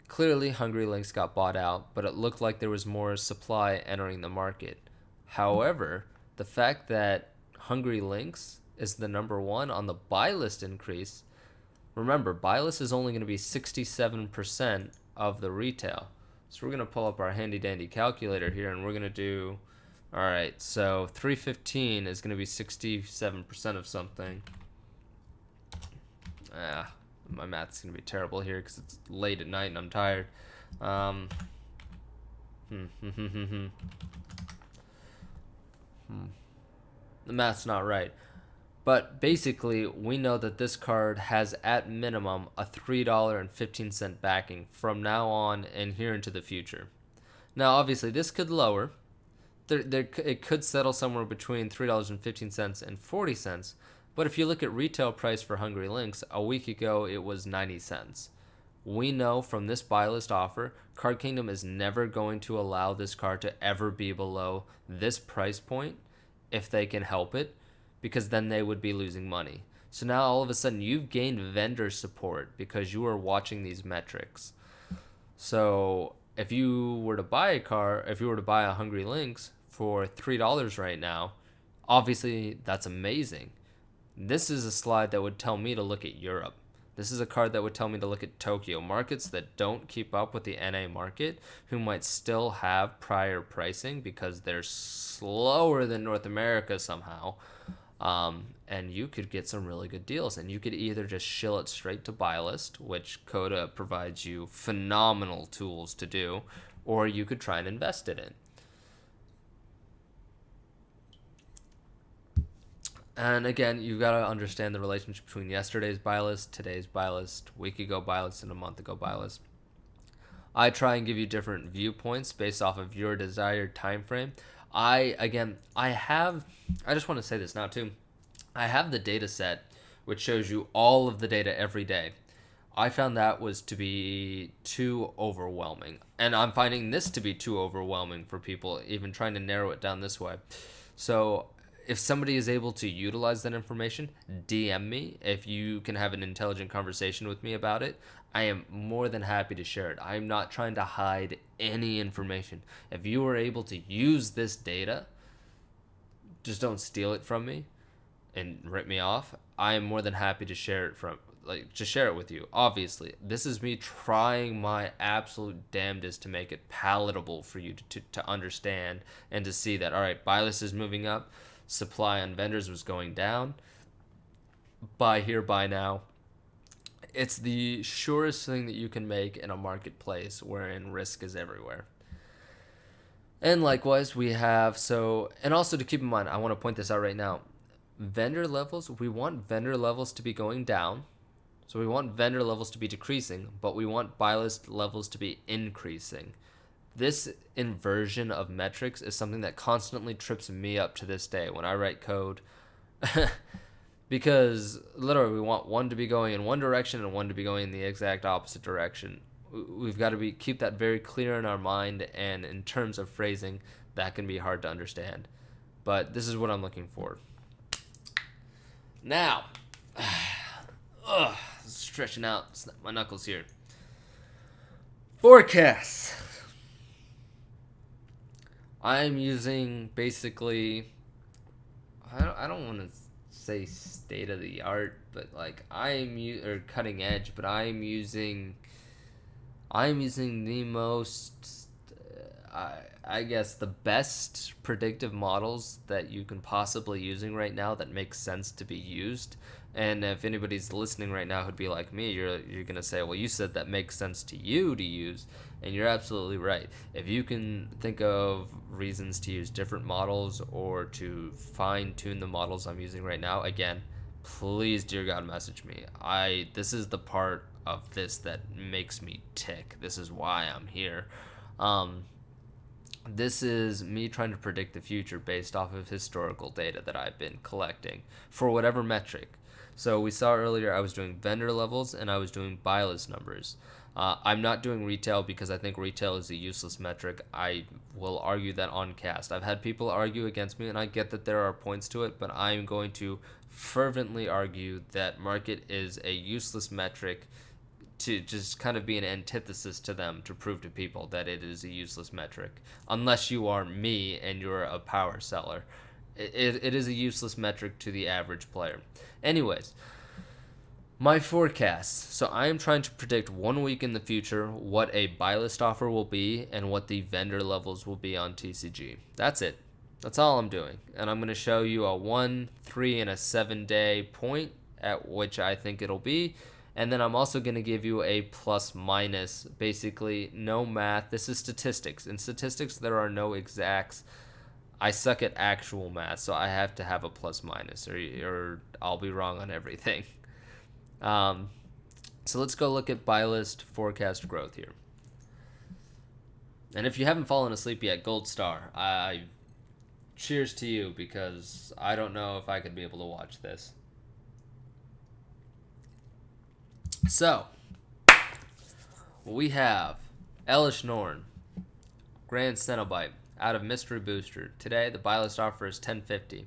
clearly Hungry Links got bought out, but it looked like there was more supply entering the market. However, the fact that Hungry Links is the number one on the buy list increase, remember, buy list is only going to be 67% of the retail. So we're going to pull up our handy dandy calculator here, and we're going to do, all right, so 315 is going to be 67% of something. My math's going to be terrible here because it's late at night and I'm tired. The math's not right. But basically, we know that this card has at minimum a $3.15 backing from now on and here into the future. Now, obviously, this could lower. It could settle somewhere between $3.15 and 40 cents. But if you look at retail price for Hungry Links, a week ago it was 90 cents. We know from this buy list offer, Card Kingdom is never going to allow this card to ever be below this price point if they can help it, because then they would be losing money. So now all of a sudden you've gained vendor support because you are watching these metrics. So if you were to buy a Hungry Links for $3 right now, obviously that's amazing. This is a slide that would tell me to look at Europe. This is a card that would tell me to look at Tokyo. Markets that don't keep up with the NA market, who might still have prior pricing because they're slower than North America somehow. And you could get some really good deals. And you could either just shill it straight to buy list, which Coda provides you phenomenal tools to do, or you could try and invest it in. And again, you got to understand the relationship between yesterday's buy list, today's buy list, week ago buy list, and a month ago buy list. I try and give you different viewpoints based off of your desired time frame. I just want to say this now too. I have the data set which shows you all of the data every day. I found that was to be too overwhelming. And I'm finding this to be too overwhelming for people, even trying to narrow it down this way. So if somebody is able to utilize that information, DM me. If you can have an intelligent conversation with me about it, I am more than happy to share it. I'm not trying to hide any information. If you are able to use this data, just don't steal it from me and rip me off. I am more than happy to share it just share it with you. Obviously, this is me trying my absolute damnedest to make it palatable for you to understand and to see that, all right, buy list is moving up, supply on vendors was going down, buy here, buy now. It's the surest thing that you can make in a marketplace wherein risk is everywhere. And likewise, and also to keep in mind, I want to point this out right now. Vendor levels, we want vendor levels to be going down. So we want vendor levels to be decreasing, but we want buy list levels to be increasing. This inversion of metrics is something that constantly trips me up to this day when I write code. Because literally we want one to be going in one direction and one to be going in the exact opposite direction. We've got to keep that very clear in our mind, and in terms of phrasing, that can be hard to understand. But this is what I'm looking for. Now, stretching out, snap my knuckles here. Forecasts. I'm using basically, I don't want to say state of the art, but like or cutting edge, but I'm using the most, I guess, the best predictive models that you can possibly using right now that makes sense to be used. And if anybody's listening right now who'd be like me, you're gonna say, well, you said that makes sense to you to use, and you're absolutely right. If you can think of reasons to use different models or to fine tune the models I'm using right now, again, please, dear God, message me. This is the part of this that makes me tick. This is why I'm here. This is me trying to predict the future based off of historical data that I've been collecting for whatever metric. So we saw earlier I was doing vendor levels and I was doing buy list numbers. I'm not doing retail because I think retail is a useless metric. I will argue that on cast. I've had people argue against me, and I get that there are points to it, but I'm going to fervently argue that market is a useless metric to just kind of be an antithesis to them, to prove to people that it is a useless metric. Unless you are me and you're a power seller. It is a useless metric to the average player. Anyways, my forecasts. So I am trying to predict 1 week in the future what a buy list offer will be and what the vendor levels will be on TCG. That's it. That's all I'm doing. And I'm going to show you a 1, 3, and a 7-day point at which I think it'll be. And then I'm also going to give you a plus minus, basically no math. This is statistics. In statistics, there are no exacts. I suck at actual math, so I have to have a plus minus, or I'll be wrong on everything. So let's go look at buy list forecast growth here. And if you haven't fallen asleep yet, gold star. I cheers to you, because I don't know if I could be able to watch this. So, we have Elish Norn, Grand Cenobite, out of Mystery Booster. Today, the buy list offer is 1050.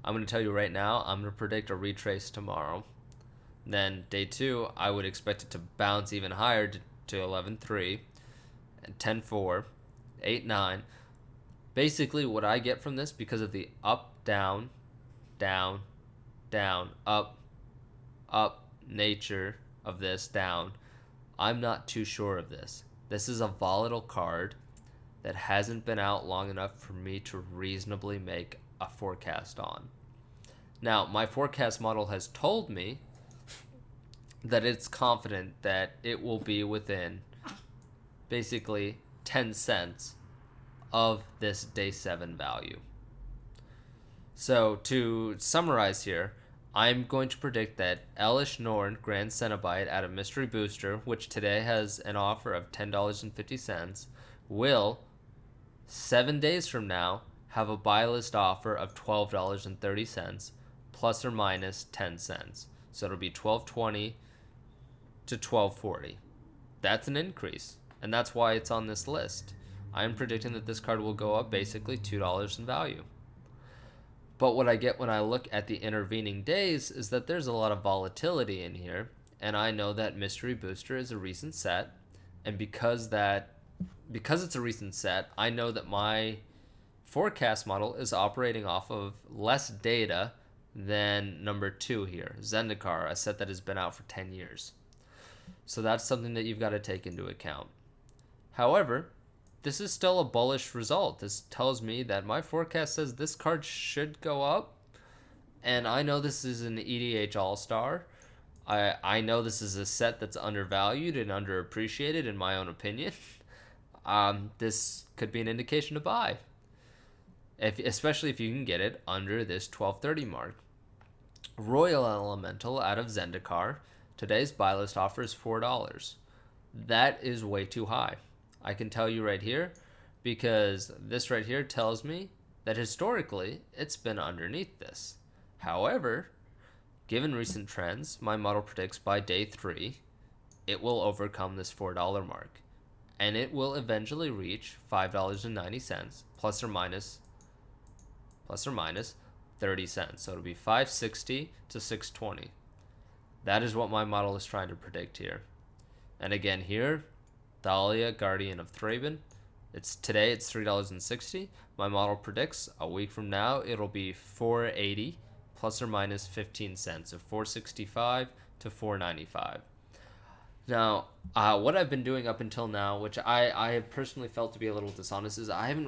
I'm going to tell you right now, I'm going to predict a retrace tomorrow. Then, day 2, I would expect it to bounce even higher to 11.3, and 10.4, 8.9. Basically, what I get from this, because of the up, down, down, down, up nature of this, down, I'm not too sure of this. This is a volatile card that hasn't been out long enough for me to reasonably make a forecast on. Now, my forecast model has told me that it's confident that it will be within basically 10 cents of this day 7 value. So to summarize here, I'm going to predict that Elish Norn Grand Cenobite out of Mystery Booster, which today has an offer of $10.50, will 7 days from now have a buy list offer of $12.30 plus or minus 10 cents. So it'll be $12.20 to $12.40. That's an increase, and that's why it's on this list. I'm predicting that this card will go up basically $2 in value. But what I get when I look at the intervening days is that there's a lot of volatility in here, and I know that Mystery Booster is a recent set, and because it's a recent set, I know that my forecast model is operating off of less data than number 2 here, Zendikar, a set that has been out for 10 years. So that's something that you've got to take into account. However, this is still a bullish result. This tells me that my forecast says this card should go up, and I know this is an EDH All-Star. I know this is a set that's undervalued and underappreciated in my own opinion. This could be an indication to buy, especially if you can get it under this 1230 mark. Royal Elemental out of Zendikar, today's buy list offer is $4. That is way too high. I can tell you right here, because this right here tells me that historically it's been underneath this. However, given recent trends, my model predicts by day 3 it will overcome this $4 mark, and it will eventually reach $5.90 plus or minus 30 cents. So it'll be $5.60 to $6.20. That is what my model is trying to predict here. And again here, Thalia, Guardian of Thraben. Today it's $3.60. My model predicts a week from now it'll be $4.80 plus or minus 15 cents, so $4.65 to $4.95. Now, what I've been doing up until now, which I have personally felt to be a little dishonest, is I haven't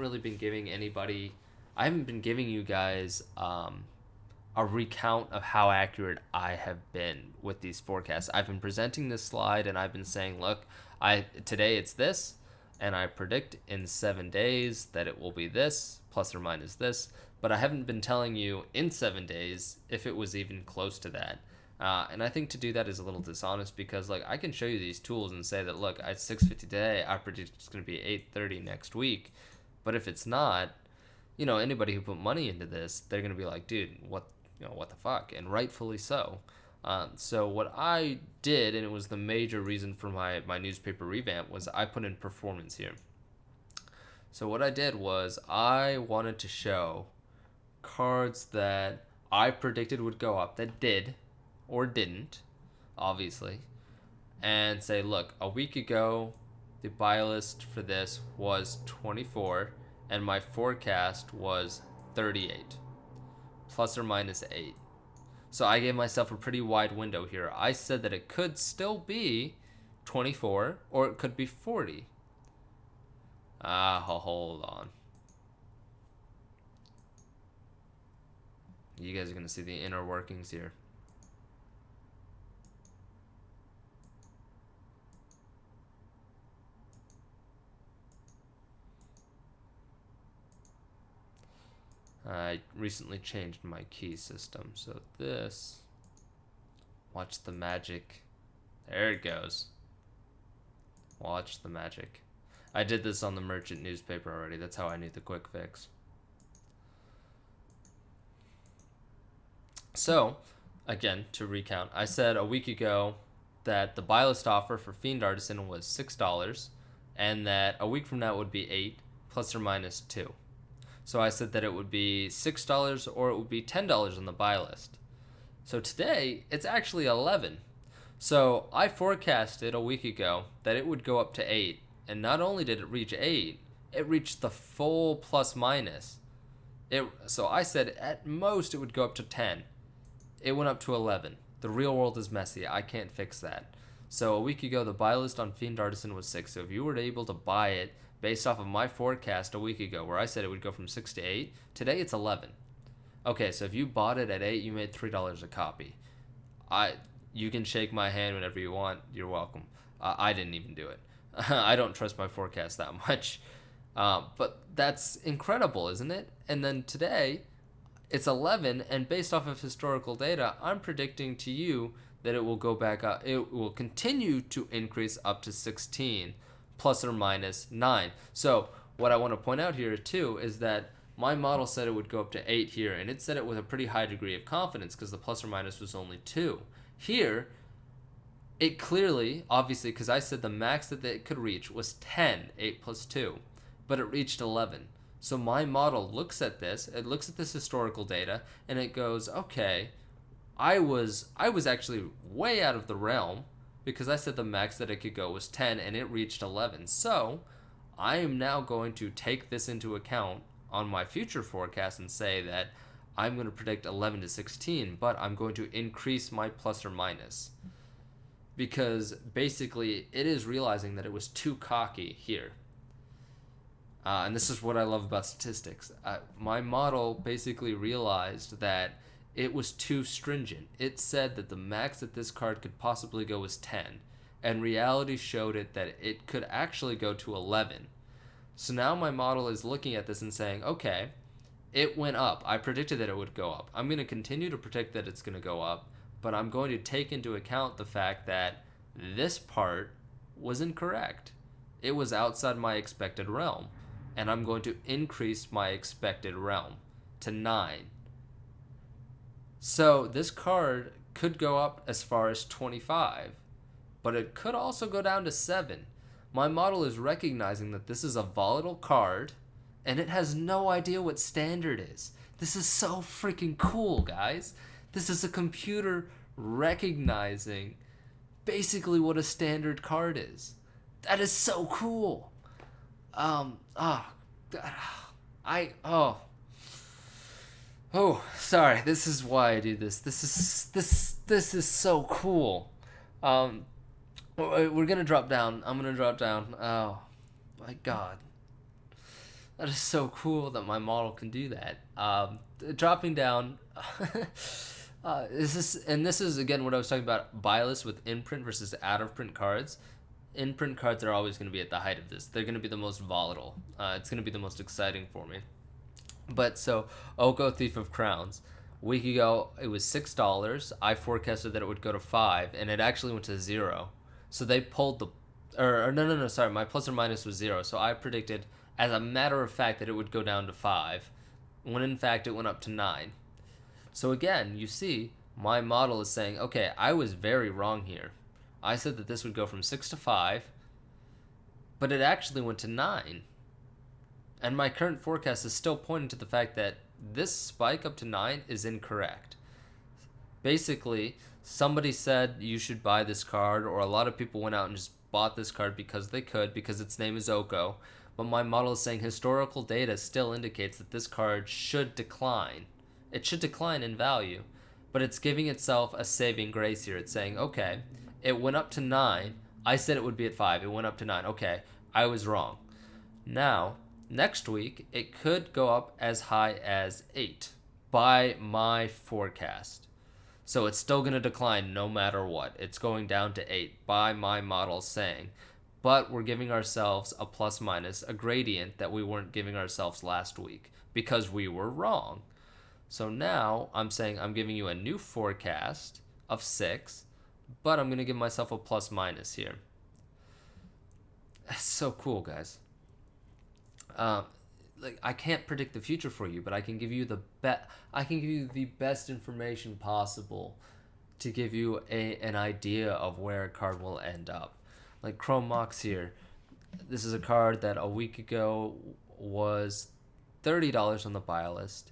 been giving you guys a recount of how accurate I have been with these forecasts. I've been presenting this slide and I've been saying, look, today it's this, and I predict in 7 days that it will be this, plus or minus this, but I haven't been telling you in 7 days if it was even close to that. And I think to do that is a little dishonest, because I can show you these tools and say that, look, at 6:50 today, I predict it's going to be 8:30 next week. But if it's not, anybody who put money into this, they're going to be like, dude, what the fuck? And rightfully so. So what I did, and it was the major reason for my newspaper revamp, was I put in performance here. So what I did was I wanted to show cards that I predicted would go up, that did or didn't, obviously, and say, look, a week ago, the buy list for this was 24, and my forecast was 38, plus or minus 8. So I gave myself a pretty wide window here. I said that it could still be 24, or it could be 40. Hold on. You guys are going to see the inner workings here. I recently changed my key system, so watch the magic. There it goes. Watch the magic. I did this on the Merchant newspaper already. That's how I knew the quick fix. So, again, to recount, I said a week ago that the buy list offer for Fiend Artisan was $6, and that a week from now it would be 8 plus or minus 2. So I said that it would be $6 or it would be $10 on the buy list. So today, it's actually 11. So I forecasted a week ago that it would go up to 8. And not only did it reach 8, it reached the full plus minus. So I said at most it would go up to 10. It went up to 11. The real world is messy. I can't fix that. So a week ago, the buy list on Fiend Artisan was 6. So if you were able to buy it based off of my forecast a week ago, where I said it would go from 6 to 8, today it's 11. Okay, so if you bought it at 8, you made $3 a copy. I You can shake my hand whenever you want. You're welcome. I didn't even do it. I don't trust my forecast that much. But that's incredible, isn't it? And then today, it's 11, and based off of historical data, I'm predicting to you that it will go back up. It will continue to increase up to 16, plus or minus 9. So what I want to point out here too is that my model said it would go up to 8 here, and it said it with a pretty high degree of confidence because the plus or minus was only 2. Here, it clearly, obviously, because I said the max that it could reach was 10, 8 plus 2, but it reached 11. So my model looks at this, it looks at this historical data, and it goes, okay, I was actually way out of the realm because I said the max that it could go was 10 and it reached 11. So I am now going to take this into account on my future forecast and say that I'm going to predict 11 to 16, but I'm going to increase my plus or minus because basically it is realizing that it was too cocky here. And this is what I love about statistics. My model basically realized that it was too stringent. It said that the max that this card could possibly go was 10, and reality showed it that it could actually go to 11. So now my model is looking at this and saying, okay, it went up. I predicted that it would go up. I'm going to continue to predict that it's going to go up, but I'm going to take into account the fact that this part was incorrect. It was outside my expected realm, and I'm going to increase my expected realm to 9. So this card could go up as far as 25, but it could also go down to 7. My model is recognizing that this is a volatile card, and it has no idea what standard is. This is so freaking cool, guys. This is a computer recognizing basically what a standard card is. That is so cool. Sorry. This is why I do this. This is so cool. We're gonna drop down. I'm gonna drop down. Oh, my God. That is so cool that my model can do that. Dropping down. This is again what I was talking about. Bias with in-print versus out-of-print cards. In-print cards are always going to be at the height of this. They're going to be the most volatile. It's going to be the most exciting for me. But so, Oko Thief of Crowns. A week ago, it was $6. I forecasted that it would go to 5, and it actually went to 0. So they pulled the... No, sorry. My plus or minus was 0. So I predicted, as a matter of fact, that it would go down to 5, when in fact it went up to 9. So again, you see, my model is saying, okay, I was very wrong here. I said that this would go from 6 to 5, but it actually went to 9. And my current forecast is still pointing to the fact that this spike up to 9 is incorrect. Basically, somebody said you should buy this card, or a lot of people went out and just bought this card because they could, because its name is Oko. But my model is saying historical data still indicates that this card should decline. It should decline in value, but it's giving itself a saving grace here. It's saying, okay, it went up to 9. I said it would be at 5. It went up to 9. Okay, I was wrong. Now, next week, it could go up as high as 8 by my forecast. So it's still going to decline no matter what. It's going down to 8 by my model saying. But we're giving ourselves a plus minus, a gradient that we weren't giving ourselves last week because we were wrong. So now I'm saying I'm giving you a new forecast of 6, but I'm going to give myself a plus minus here. That's so cool, guys. I can't predict the future for you, but I can give you the best information possible to give you an idea of where a card will end up. Like Chrome Mox here. This is a card that a week ago was $30 on the buy list.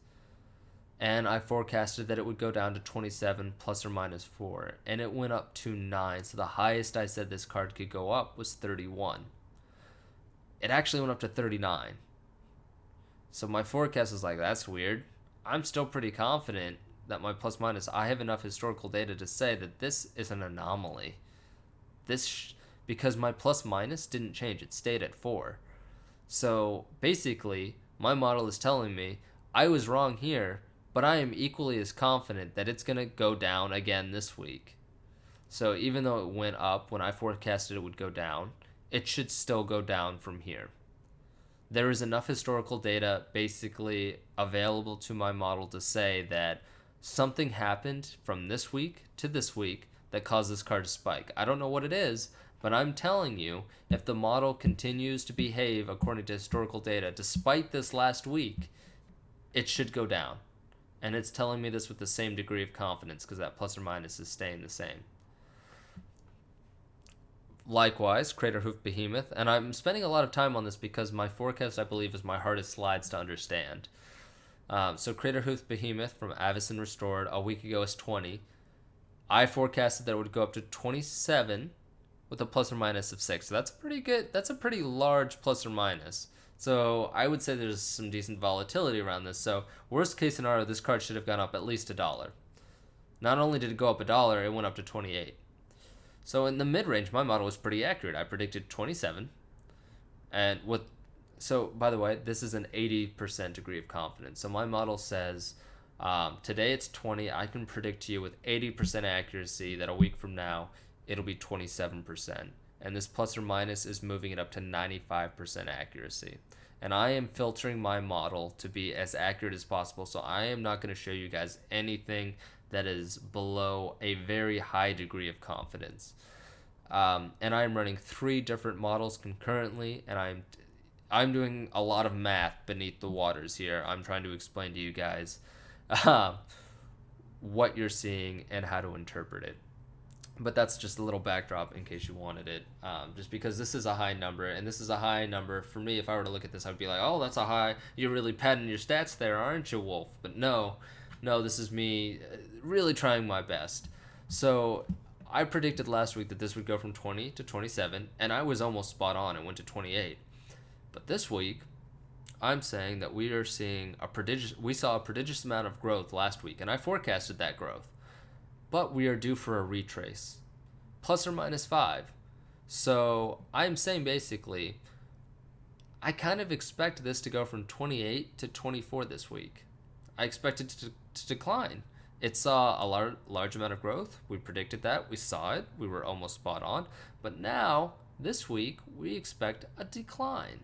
And I forecasted that it would go down to 27 plus or minus 4. And it went up to 9. So the highest I said this card could go up was 31. It actually went up to 39. So my forecast is like, that's weird. I'm still pretty confident that my plus minus, I have enough historical data to say that this is an anomaly. Because my plus minus didn't change. It stayed at 4. So basically, my model is telling me I was wrong here, but I am equally as confident that it's going to go down again this week. So even though it went up when I forecasted it would go down, it should still go down from here. There is enough historical data basically available to my model to say that something happened from this week to this week that caused this card to spike. I don't know what it is, but I'm telling you, if the model continues to behave according to historical data, despite this last week, it should go down. And it's telling me this with the same degree of confidence because that plus or minus is staying the same. Likewise, Craterhoof Behemoth, and I'm spending a lot of time on this because my forecast, I believe, is my hardest slides to understand. So Craterhoof Behemoth from Avacyn Restored a week ago is 20. I forecasted that it would go up to 27 with a plus or minus of 6. So that's pretty good. That's a pretty large plus or minus. So I would say there's some decent volatility around this. So worst case scenario, this card should have gone up at least $1. Not only did it go up $1, it went up to 28. So in the mid-range, my model was pretty accurate. I predicted 27. So by the way, this is an 80% degree of confidence. So my model says today it's 20. I can predict to you with 80% accuracy that a week from now, it'll be 27%. And this plus or minus is moving it up to 95% accuracy. And I am filtering my model to be as accurate as possible. So I am not going to show you guys anything that is below a very high degree of confidence. And I'm running 3 different models concurrently, and I'm doing a lot of math beneath the waters here. I'm trying to explain to you guys what you're seeing and how to interpret it. But that's just a little backdrop in case you wanted it. Just because this is a high number, and this is a high number for me. If I were to look at this, I'd be like, oh, that's a high. You're really padding your stats there, aren't you, Wolf? But no, this is me really trying my best. So I predicted last week that this would go from 20 to 27, and I was almost spot on. It went to 28. But this week, I'm saying that we saw a prodigious amount of growth last week, and I forecasted that growth. But we are due for a retrace, plus or minus 5. So I'm saying basically, I kind of expect this to go from 28 to 24 this week. I expect it to decline. It saw a large amount of growth. We predicted that. We saw it. We were almost spot on. But now, this week, we expect a decline.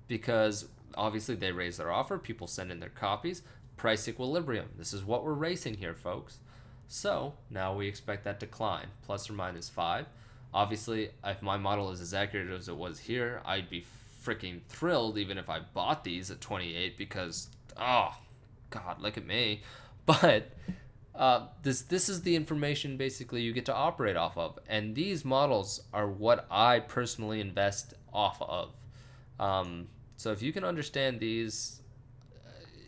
Because obviously they raise their offer. People send in their copies. Price equilibrium. This is what we're racing here, folks. So now we expect that decline, plus or minus 5. Obviously, if my model is as accurate as it was here, I'd be freaking thrilled even if I bought these at 28 because, oh, God, look at me. But this is the information basically you get to operate off of. And these models are what I personally invest off of. So if you can understand these,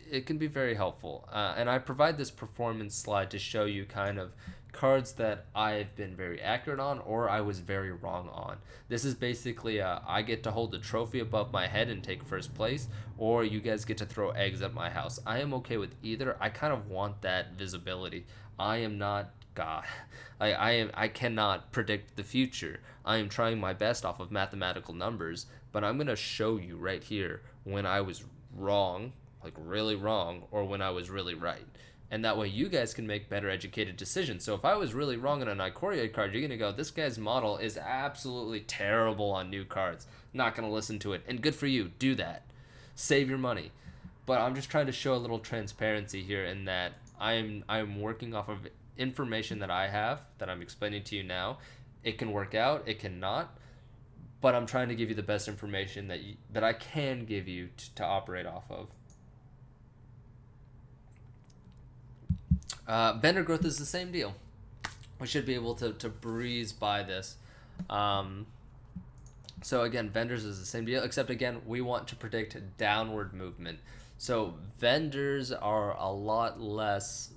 it can be very helpful. And I provide this performance slide to show you kind of cards that I've been very accurate on or I was very wrong on. This is basically I get to hold the trophy above my head and take first place, or you guys get to throw eggs at my house. I am okay with either. I kind of want that visibility. I am not God. I cannot predict the future. I am trying my best off of mathematical numbers, but I'm going to show you right here when I was wrong, like really wrong, or when I was really right. And that way you guys can make better educated decisions. So if I was really wrong on an Ikoria card, you're going to go, this guy's model is absolutely terrible on new cards. Not going to listen to it. And good for you. Do that. Save your money. But I'm just trying to show a little transparency here in that I'm working off of information that I have that I'm explaining to you now. It can work out. It cannot. But I'm trying to give you the best information that I can give you to operate off of. Vendor growth is the same deal. We should be able to breeze by this. So again, vendors is the same deal, except again, we want to predict downward movement. So vendors are a lot less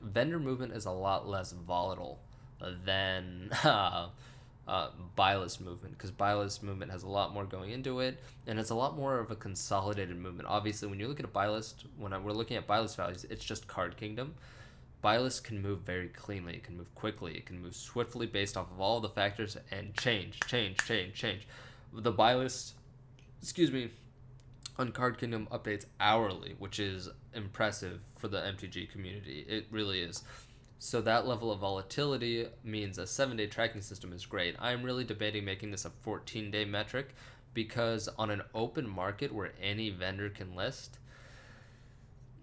vendor movement is a lot less volatile than buy list movement, because buy list movement has a lot more going into it, and it's a lot more of a consolidated movement. Obviously, when you look at a buy list, when we're looking at buy list values, it's just Card Kingdom. Buy list can move very cleanly. It can move quickly. It can move swiftly based off of all the factors and change. The buy list, on Card Kingdom updates hourly, which is impressive for the MTG community. It really is. So that level of volatility means a 7-day tracking system is great. I'm really debating making this a 14-day metric because on an open market where any vendor can list,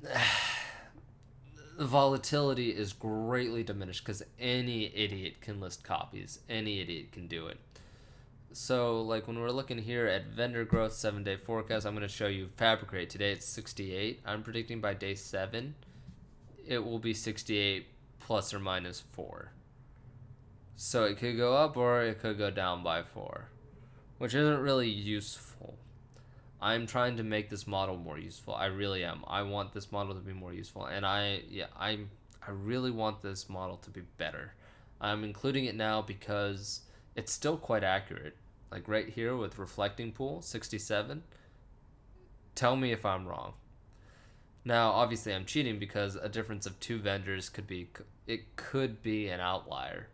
the volatility is greatly diminished because any idiot can list copies. Any idiot can do it. So, like when we're looking here at vendor growth 7-day forecast, I'm going to show you Fabric Rate. Today it's 68. I'm predicting by day 7 it will be 68 plus or minus 4. So it could go up or it could go down by 4, which isn't really useful. I'm trying to make this model more useful. I really am. I want this model to be more useful, and I really want this model to be better. I'm including it now because it's still quite accurate. Like right here with Reflecting Pool 67. Tell me if I'm wrong. Now, obviously, I'm cheating because a difference of 2 vendors could be an outlier.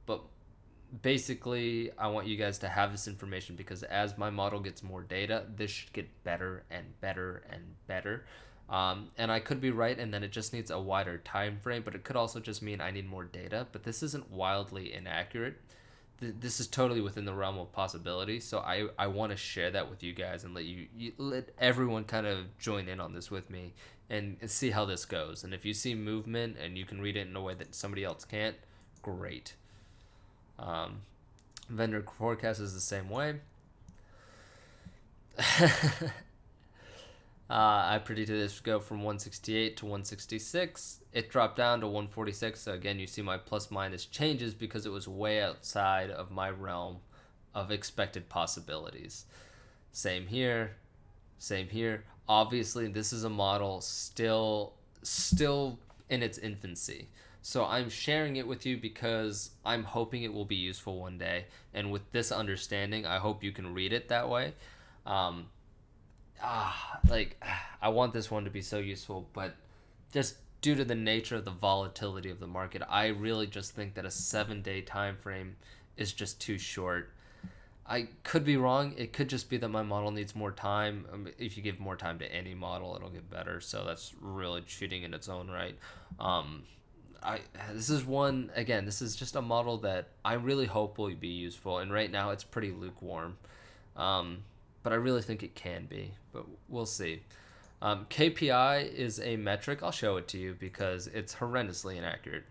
But basically, I want you guys to have this information because as my model gets more data, this should get better and better and better. And I could be right, and then it just needs a wider time frame, but it could also just mean I need more data. But this isn't wildly inaccurate. This is totally within the realm of possibility. So I want to share that with you guys and let everyone kind of join in on this with me and see how this goes. And if you see movement and you can read it in a way that somebody else can't, great. Vendor forecast is the same way. I predicted this to go from 168 to 166. It dropped down to 146. So again, you see my plus minus changes because it was way outside of my realm of expected possibilities. Same here. Same here. Obviously, this is a model still in its infancy. So I'm sharing it with you because I'm hoping it will be useful one day. And with this understanding, I hope you can read it that way. I want this one to be so useful, but just due to the nature of the volatility of the market, I really just think that a 7-day time frame is just too short. I could be wrong. It could just be that my model needs more time. If you give more time to any model, it'll get better. So that's really cheating in its own right. This is just a model that I really hope will be useful, and right now it's pretty lukewarm. But I really think it can be, but we'll see. KPI is a metric. I'll show it to you because it's horrendously inaccurate.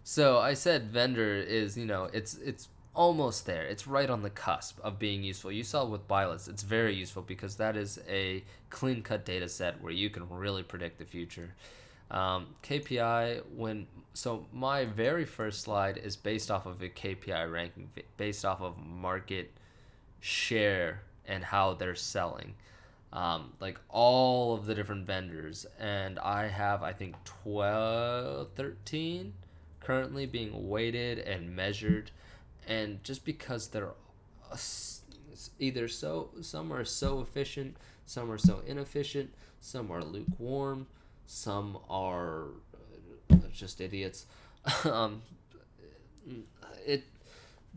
So I said vendor is, it's almost there. It's right on the cusp of being useful. You saw with Byleth, it's very useful because that is a clean-cut data set where you can really predict the future. KPI, my very first slide is based off of a KPI ranking, based off of market share and how they're selling, like all of the different vendors, and I have, I think, 13 currently being weighted and measured. And just because they're either some are so efficient, some are so inefficient, some are lukewarm, some are just idiots.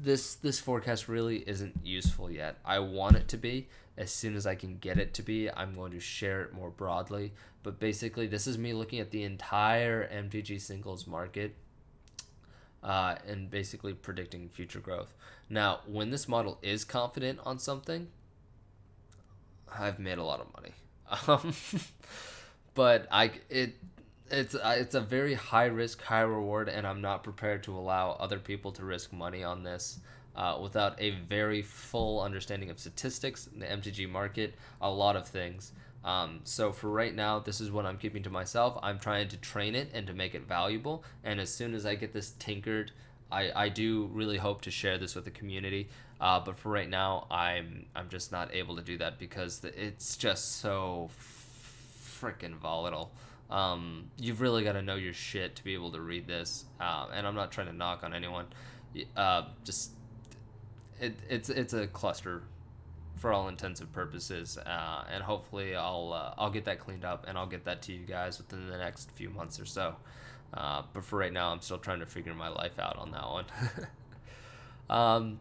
This forecast really isn't useful yet. I want it to be. As soon as I can get it to be, I'm going to share it more broadly. But basically, this is me looking at the entire MTG singles market and basically predicting future growth. Now, when this model is confident on something, I've made a lot of money. But it's a very high risk, high reward, and I'm not prepared to allow other people to risk money on this without a very full understanding of statistics, the MTG market, a lot of things. So for right now, this is what I'm keeping to myself. I'm trying to train it and to make it valuable. And as soon as I get this tinkered, I do really hope to share this with the community. But for right now, I'm just not able to do that because it's just so freaking volatile. You've really got to know your shit to be able to read this. And I'm not trying to knock on anyone. It's a cluster for all intents and purposes, and hopefully I'll get that cleaned up and I'll get that to you guys within the next few months or so. But for right now, I'm still trying to figure my life out on that one.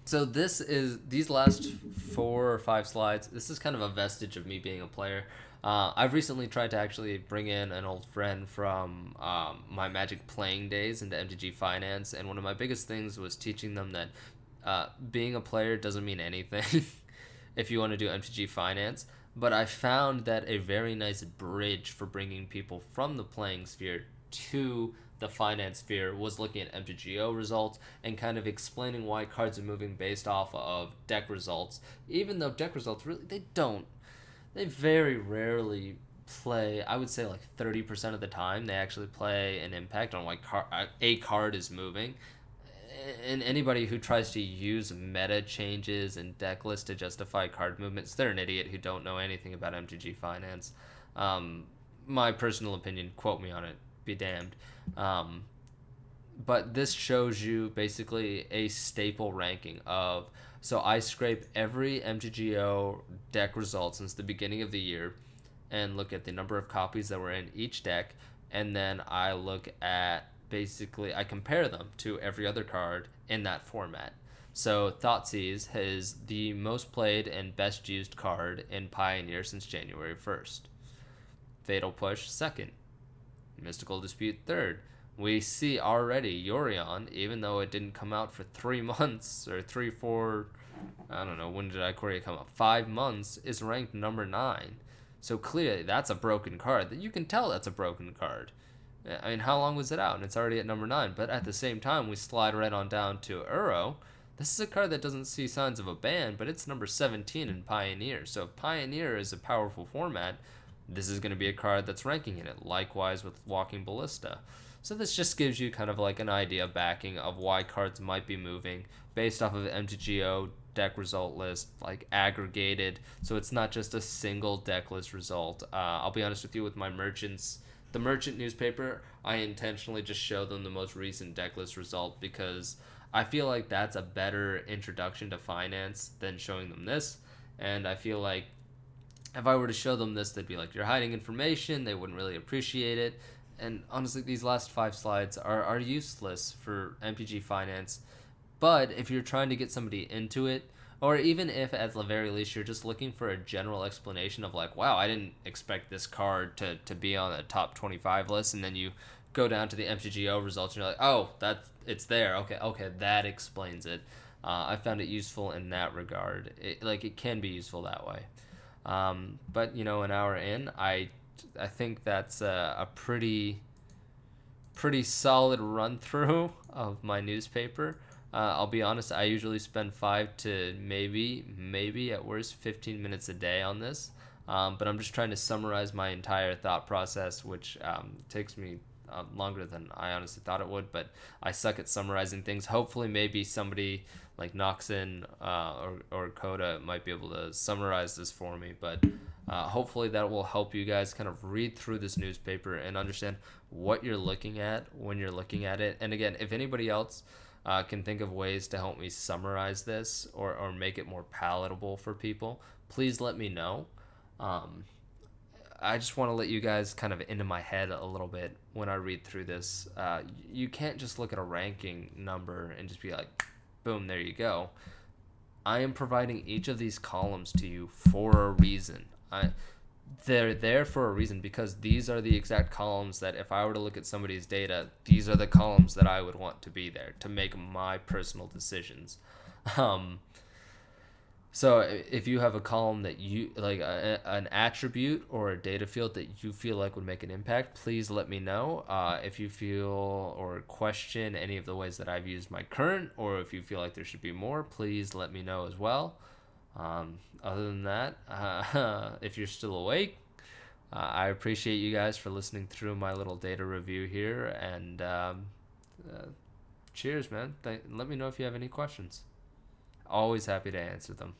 So these last 4 or 5 slides. This is kind of a vestige of me being a player. I've recently tried to actually bring in an old friend from my Magic playing days into MTG Finance, and one of my biggest things was teaching them that being a player doesn't mean anything if you want to do MTG Finance. But I found that a very nice bridge for bringing people from the playing sphere to the finance sphere was looking at MTGO results and kind of explaining why cards are moving based off of deck results, even though deck results really they very rarely play. I would say like 30% of the time they actually play an impact on why a card is moving. And anybody who tries to use meta changes and deck lists to justify card movements, they're an idiot who don't know anything about MTG Finance. Um, my personal opinion, quote me on it, be damned. Um, but this shows you basically a staple ranking of. So I scrape every MTGO deck result since the beginning of the year and look at the number of copies that were in each deck, and then I look at basically I compare them to every other card in that format. So Thoughtseize is the most played and best used card in Pioneer since January 1st. Fatal Push second. Mystical Dispute third. We see already Yorion, even though it didn't come out for 3 months or 4, I don't know, when did Ikoria come out? 5 months, is ranked number 9. So clearly that's a broken card. You can tell that's a broken card. I mean, how long was it out? And it's already at number 9. But at the same time, we slide right on down to Uro. This is a card that doesn't see signs of a ban, but it's number 17 in Pioneer. So if Pioneer is a powerful format, this is going to be a card that's ranking in it. Likewise with Walking Ballista. So this just gives you kind of like an idea backing of why cards might be moving based off of MTGO deck result list, like aggregated. So it's not just a single deck list result. I'll be honest with you, with my merchants, the merchant newspaper, I intentionally just show them the most recent deck list result because I feel like that's a better introduction to finance than showing them this. And I feel like if I were to show them this, they'd be like, you're hiding information. They wouldn't really appreciate it. And honestly, these last 5 slides are useless for MTG Finance. But if you're trying to get somebody into it, or even if at the very least you're just looking for a general explanation of like, wow, I didn't expect this card to be on a top 25 list, and then you go down to the MTGO results and you're like, oh, it's there. Okay, that explains it. I found it useful in that regard. It can be useful that way. But an hour in, I think that's a pretty solid run through of my newspaper. I'll be honest, I usually spend 5 to maybe at worst 15 minutes a day on this. But I'm just trying to summarize my entire thought process, which takes me longer than I honestly thought it would. But I suck at summarizing things. Hopefully, maybe somebody like Noxon or Coda might be able to summarize this for me. But hopefully that will help you guys kind of read through this newspaper and understand what you're looking at when you're looking at it. And again, if anybody else can think of ways to help me summarize this or make it more palatable for people, please let me know. I just want to let you guys kind of into my head a little bit when I read through this. You can't just look at a ranking number and just be like, boom, there you go. I am providing each of these columns to you for a reason. They're there for a reason because these are the exact columns that if I were to look at somebody's data, these are the columns that I would want to be there to make my personal decisions. So if you have a column that you like, an attribute or a data field that you feel like would make an impact, please let me know. If you feel or question any of the ways that I've used my current, or if you feel like there should be more, please let me know as well. Other than that, if you're still awake, I appreciate you guys for listening through my little data review here. And cheers, man. Let me know if you have any questions. Always happy to answer them.